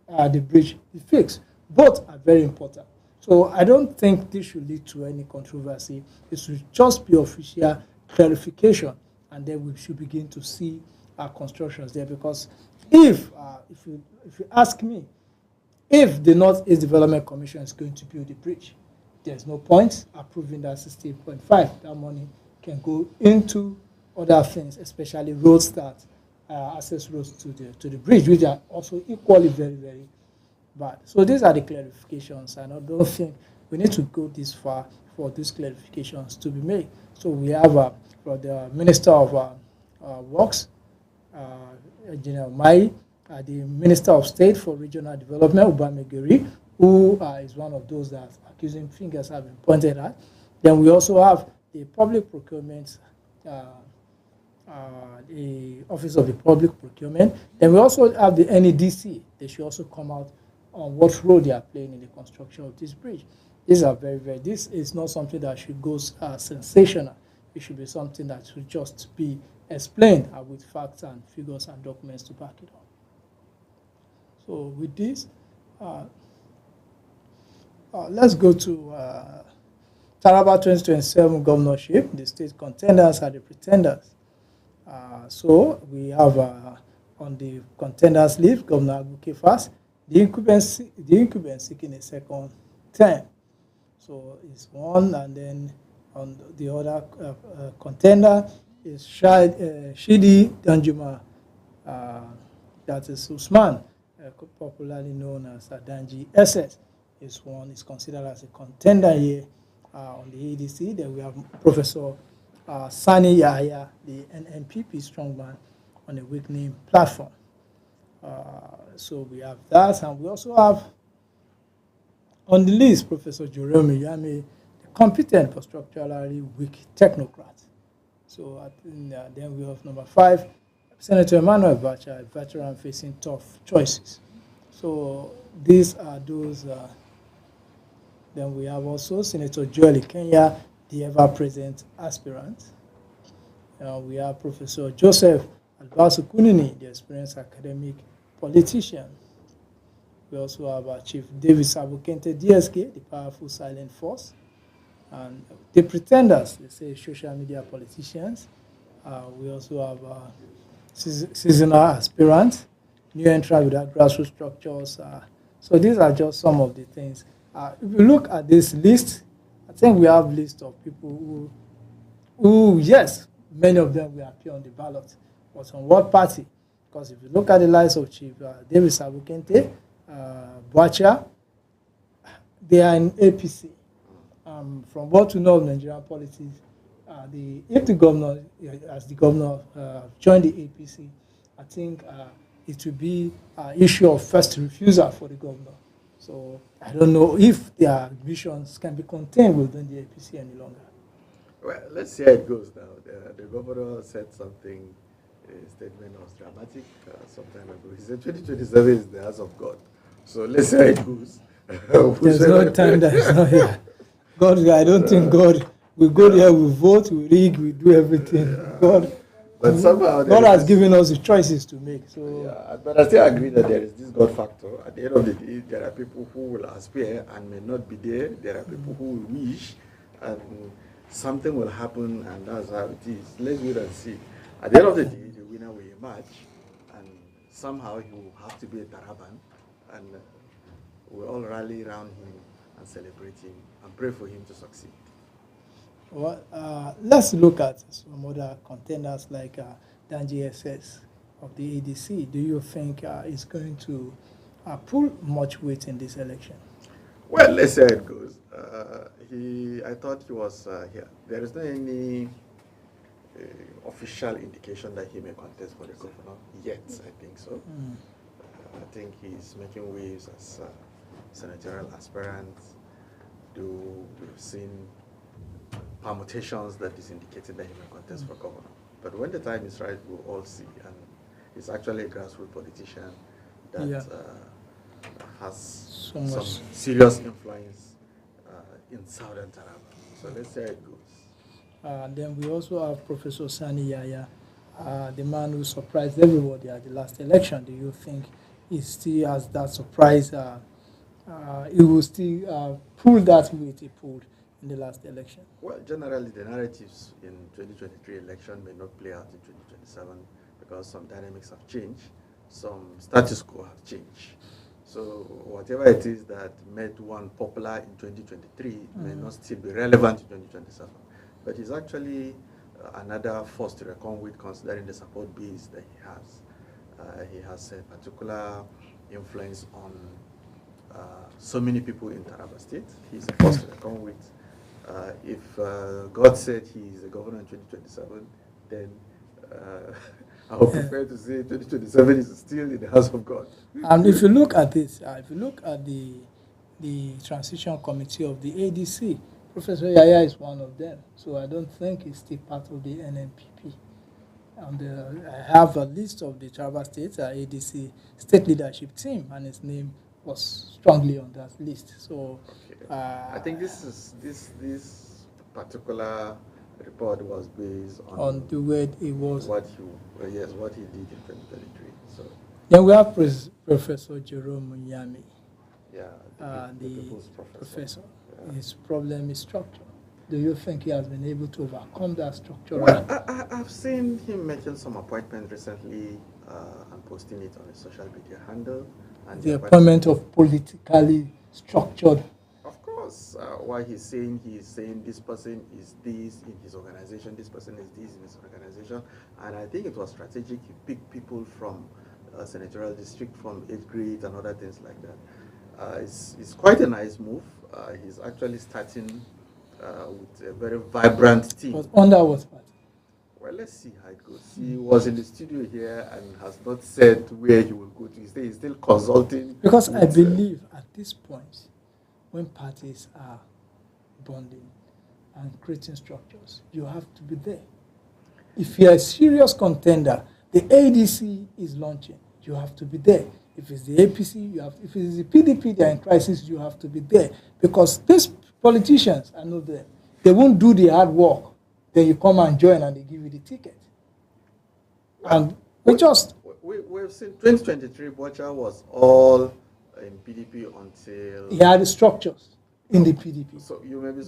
Speaker 6: the bridge be fixed. Both are very important. So I don't think this should lead to any controversy. It should just be official clarification, and then we should begin to see our constructions there. Because if you ask me, if the Northeast Development Commission is going to build the bridge, there's no point approving that 16.5. That money can go into other things, especially roads that access roads to the bridge, which are also equally very, very bad. So these are the clarifications, and I don't think we need to go this far for these clarifications to be made. So we have the Minister of Works, Engineer Mai, the Minister of State for Regional Development, Obamegiri, who is one of those that accusing fingers have been pointed at. Then we also have the Public Procurement, the Office of the Public Procurement. Then we also have the NEDC. They should also come out on what role they are playing in the construction of this bridge. These are very, very, this is not something that should go sensational. It should be something that should just be explained with facts and figures and documents to back it up. So with this, let's go to Taraba 2027 governorship. The state contenders are the pretenders. So we have on the contenders list, Governor Aguke first, the incumbent seeking a second term. So it's one, and then on the other contender is Shidi Danjuma, that is Usman, popularly known as Danji SS. Is one is considered as a contender here on the ADC. Then we have Professor Sani Yahya, the NNPP strongman, on a weakening platform. So we have that, and we also have on the list Professor Jerome Yami, the competent but structurally weak technocrat. So then we have number 5, Senator Emmanuel Bacha, a veteran facing tough choices. So these are those. Then we have also Senator Joel Kenya, the ever-present aspirant. We have Professor Joseph Albasu Kunini, the experienced academic politician. We also have Chief David Sabukente DSK, the powerful silent force. And the pretenders, they say social media politicians. We also have seasonal aspirants, new entrant without grassroots structures. So these are just some of the things. If you look at this list, I think we have a list of people who, yes, many of them will appear on the ballot, but on what party? Because if you look at the list of Chief David Sabukente, Bacha, they are in APC. From what we know of Nigerian politics, if the governor, as the governor joined the APC, I think it will be an issue of first refusal for the governor. So I don't know if their ambitions can be contained within the APC any longer.
Speaker 7: Well, let's see how it goes now. The governor said something, a statement was dramatic some time ago. He said 2027 is the house of God. So let's see how it goes.
Speaker 6: There's no time that is not here. God, I don't think God will go there, we vote, we rig, we do everything. God,
Speaker 7: but somehow
Speaker 6: God has given us the choices to make. So,
Speaker 7: yeah, but I still agree that there is this God factor. At the end of the day, there are people who will aspire and may not be there. There are people who will wish, and something will happen, and that's how it is. Let's wait and see. At the end of the day, the winner will emerge, and somehow he will have to be a Taraban, and we'll all rally around him and celebrate him and pray for him to succeed.
Speaker 6: Well, let's look at some other contenders like Danji SS of the ADC. Do you think is going to pull much weight in this election?
Speaker 7: Well, let's see how it goes. I thought he was here. There is not any official indication that he may contest for the governor yet, I think so. I think he's making waves as senatorial aspirant. We've seen permutations that is indicating that he may contest for governor. But when the time is right, we'll all see. And he's actually a grassroots politician that has some serious influence in southern Taraba. So let's see how it goes.
Speaker 6: Then we also have Professor Sani Yaya, the man who surprised everybody at the last election. Do you think he still has that surprise? He will still pull that weight he pulled in the last election?
Speaker 7: Well, generally the narratives in 2023 election may not play out in 2027 because some dynamics have changed, some status quo have changed. So whatever it is that made one popular in 2023 may not still be relevant in 2027. But it's actually another force to reckon with, considering the support base that he has. He has a particular influence on so many people in Taraba State. He's a force to reckon with. If God said he is a governor in 2027, then I would prefer to say 2027 is still in the house of God.
Speaker 6: And if you look at this, if you look at the transition committee of the ADC, Professor Yaya is one of them. So I don't think he's still part of the NNPP. And I have a list of the Taraba State ADC state leadership team, and his name was strongly on that list. So
Speaker 7: I think this particular report was based on
Speaker 6: the way it was
Speaker 7: what he did in 2023. So
Speaker 6: then we have Professor Jerome Munyami, the professor. Yeah. His problem is structure. Do you think he has been able to overcome that structure?
Speaker 7: Well, I've seen him making some appointments recently and posting it on his social media handle. And
Speaker 6: the appointment of politically structured.
Speaker 7: Of course, what he's saying this person is this in his organization, this person is this in his organization. And I think it was strategic. He picked people from senatorial district, from 8th grade and other things like that. It's quite a nice move. He's actually starting with a very vibrant team.
Speaker 6: But under what party?
Speaker 7: Well, let's see how it goes. He was in the studio here and has not said where he will go to. He's still consulting.
Speaker 6: Because I believe at this point, when parties are bonding and creating structures, you have to be there. If you're a serious contender, the ADC is launching, you have to be there. If it's the APC, if it's the PDP, they're in crisis, you have to be there. Because these politicians, I know them, they won't do the hard work. Then you come and join and they give you the ticket. And we've
Speaker 7: seen 2023, Bocha was all in PDP until
Speaker 6: he had the structures in the PDP.
Speaker 7: So you may be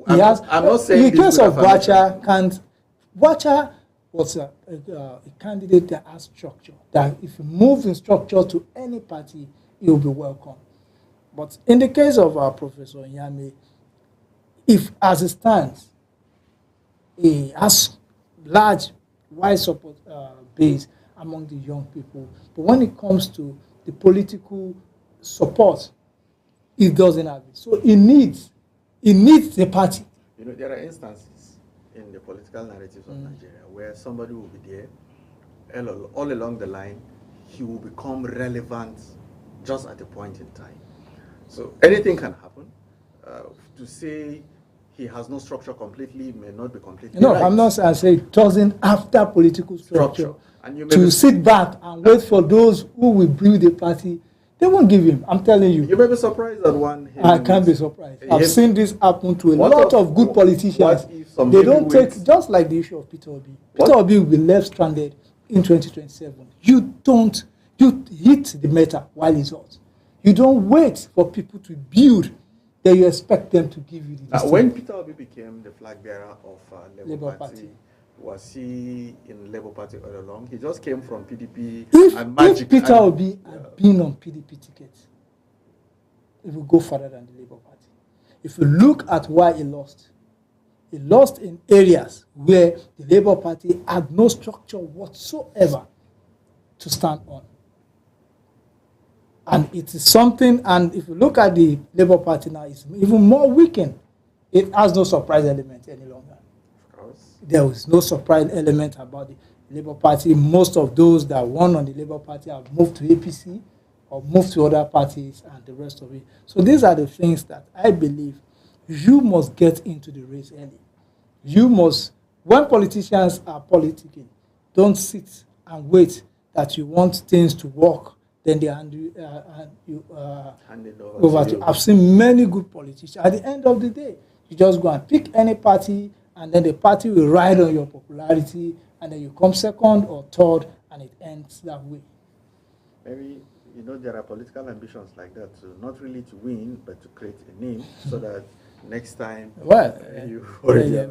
Speaker 7: I'm not saying
Speaker 6: in the case of Bocha, Bocha was a candidate that has structure. That if he moves in structure to any party, he will be welcome. But in the case of our Professor Nyame, if as it stands, he has large, wide support base among the young people. But when it comes to the political support, he doesn't have it. So he needs the party.
Speaker 7: You know, there are instances in the political narratives of Nigeria where somebody will be there, all along the line, he will become relevant just at a point in time. So anything can happen. To say he has no structure completely may not be completely right.
Speaker 6: I'm not saying it doesn't after political structure. And you sit back and wait for those who will build the party. They won't give him. I'm telling you.
Speaker 7: You may be surprised at one.
Speaker 6: I can't be surprised. I've seen this happen to a lot of good politicians. They don't take, just like the issue of Peter Obi. Peter Obi will be left stranded in 2027. You hit the metal while it's hot. You don't wait for people to build, then you expect them to give you the
Speaker 7: when Peter Obi became the flag bearer of
Speaker 6: Labour Party,
Speaker 7: was he in Labour Party all along? He just came from PDP and
Speaker 6: If Peter Obi had been on PDP ticket, it will go further than the Labour Party. If you look at why he lost in areas where the Labour Party had no structure whatsoever to stand on. And it is something, and if you look at the Labour Party now, it's even more weakened. It has no surprise element any longer. There is no surprise element about the Labour Party. Most of those that won on the Labour Party have moved to APC or moved to other parties and the rest of it. So these are the things that I believe you must get into the race early. You must, when politicians are politicking, don't sit and wait that you want things to work, then they hand you over to you. I've seen many good politicians. At the end of the day, you just go and pick any party, and then the party will ride on your popularity, and then you come second or third, and it ends that way.
Speaker 7: Maybe, there are political ambitions like that, so not really to win, but to create a name so that next time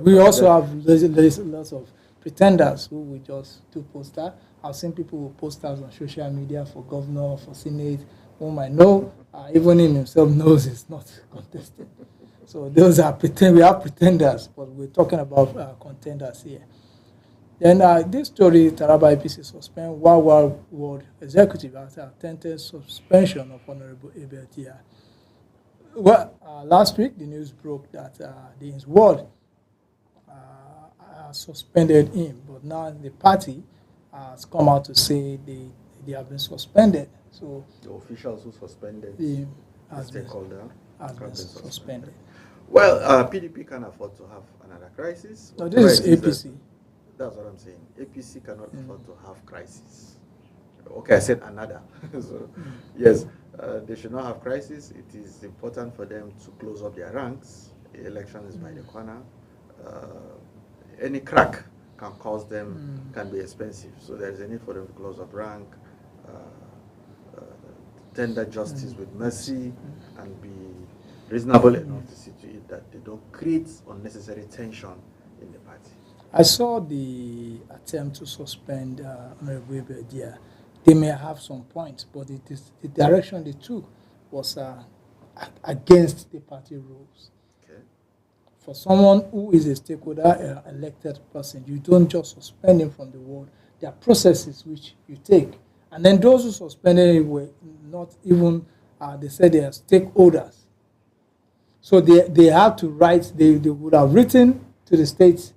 Speaker 6: we also have there's lots of pretenders who will just do posters. I've seen people with posters on social media for governor, for senate, whom I know, even him himself knows it's not contested. So those are we have pretenders, but we're talking about contenders here. Then this story, Taraba APC suspend Wild World executive after attempted suspension of Honorable Abel Tia. Well, last week the news broke that the World suspended him, but now the party has come out to say they have been suspended. So
Speaker 7: the officials who suspended the stakeholder
Speaker 6: has been suspended.
Speaker 7: Well, PDP can afford to have another crisis.
Speaker 6: No, this is APC.
Speaker 7: That's what I'm saying. APC cannot afford to have crisis. Okay, I said another. So, yes, they should not have crisis. It is important for them to close up their ranks. The election is by the corner. Any crack can cause them, can be expensive. So there is a need for them to close up rank, tender justice with mercy, and be reasonable enough to see to it that they don't create unnecessary tension in the party.
Speaker 6: I saw the attempt to suspend Honorable Ibedia. They may have some points, but the direction they took was against the party rules.
Speaker 7: Okay.
Speaker 6: For someone who is a stakeholder, elected person, you don't just suspend him from the world. There are processes which you take. And then those who suspended him were not even, they said they are stakeholders. So they had to write, they would have written to the state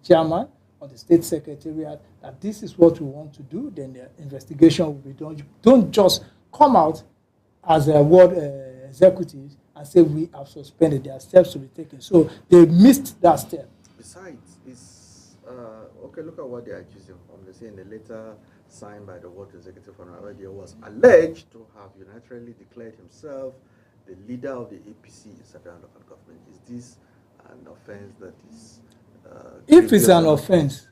Speaker 6: chairman or the state secretariat that this is what we want to do, then the investigation will be done. You don't just come out as a ward executive and say we have suspended. There are steps to be taken. So they missed that step.
Speaker 7: Besides, it's okay. Look at what they are accusing of. They say in the letter signed by the ward executive on Aradia was alleged to have unilaterally declared himself the leader of the APC in Sabian local government. Is this an offense that is?
Speaker 6: If it's an offense,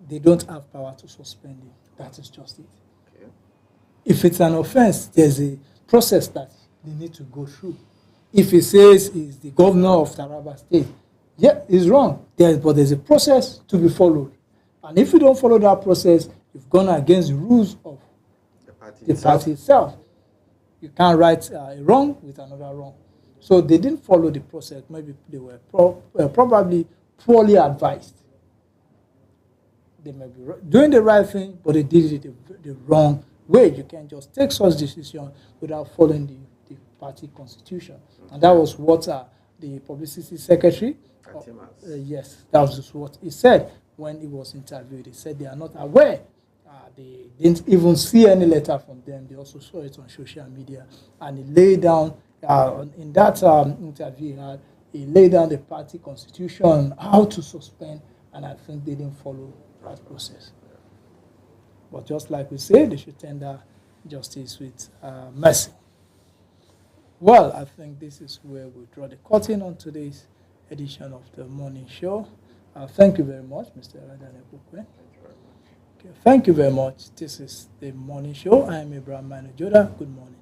Speaker 6: they don't have power to suspend him. That is just it.
Speaker 7: Okay.
Speaker 6: If it's an offense, there's a process that they need to go through. If he says he's the governor of Taraba State, yeah, he's wrong. But there's a process to be followed. And if you don't follow that process, you've gone against the rules of the party itself. You can't write a wrong with another wrong. So they didn't follow the process. Maybe they were probably poorly advised. They may be doing the right thing, but they did it the wrong way. You can't just take such decision without following the party constitution. And that was what the publicity secretary, yes, that was what he said when he was interviewed. He said they are not aware. They didn't even see any letter from them. They also saw it on social media. And he laid down, in that interview, he laid down the party constitution, how to suspend, and I think they didn't follow that process. But just like we say, they should tender justice with mercy. Well, I think this is where we draw the curtain on today's edition of the morning show. Thank you very much, Mr. Radane Bukwe. Okay, thank you very much. This is the morning show. I am Abraham Manajoda. Good morning.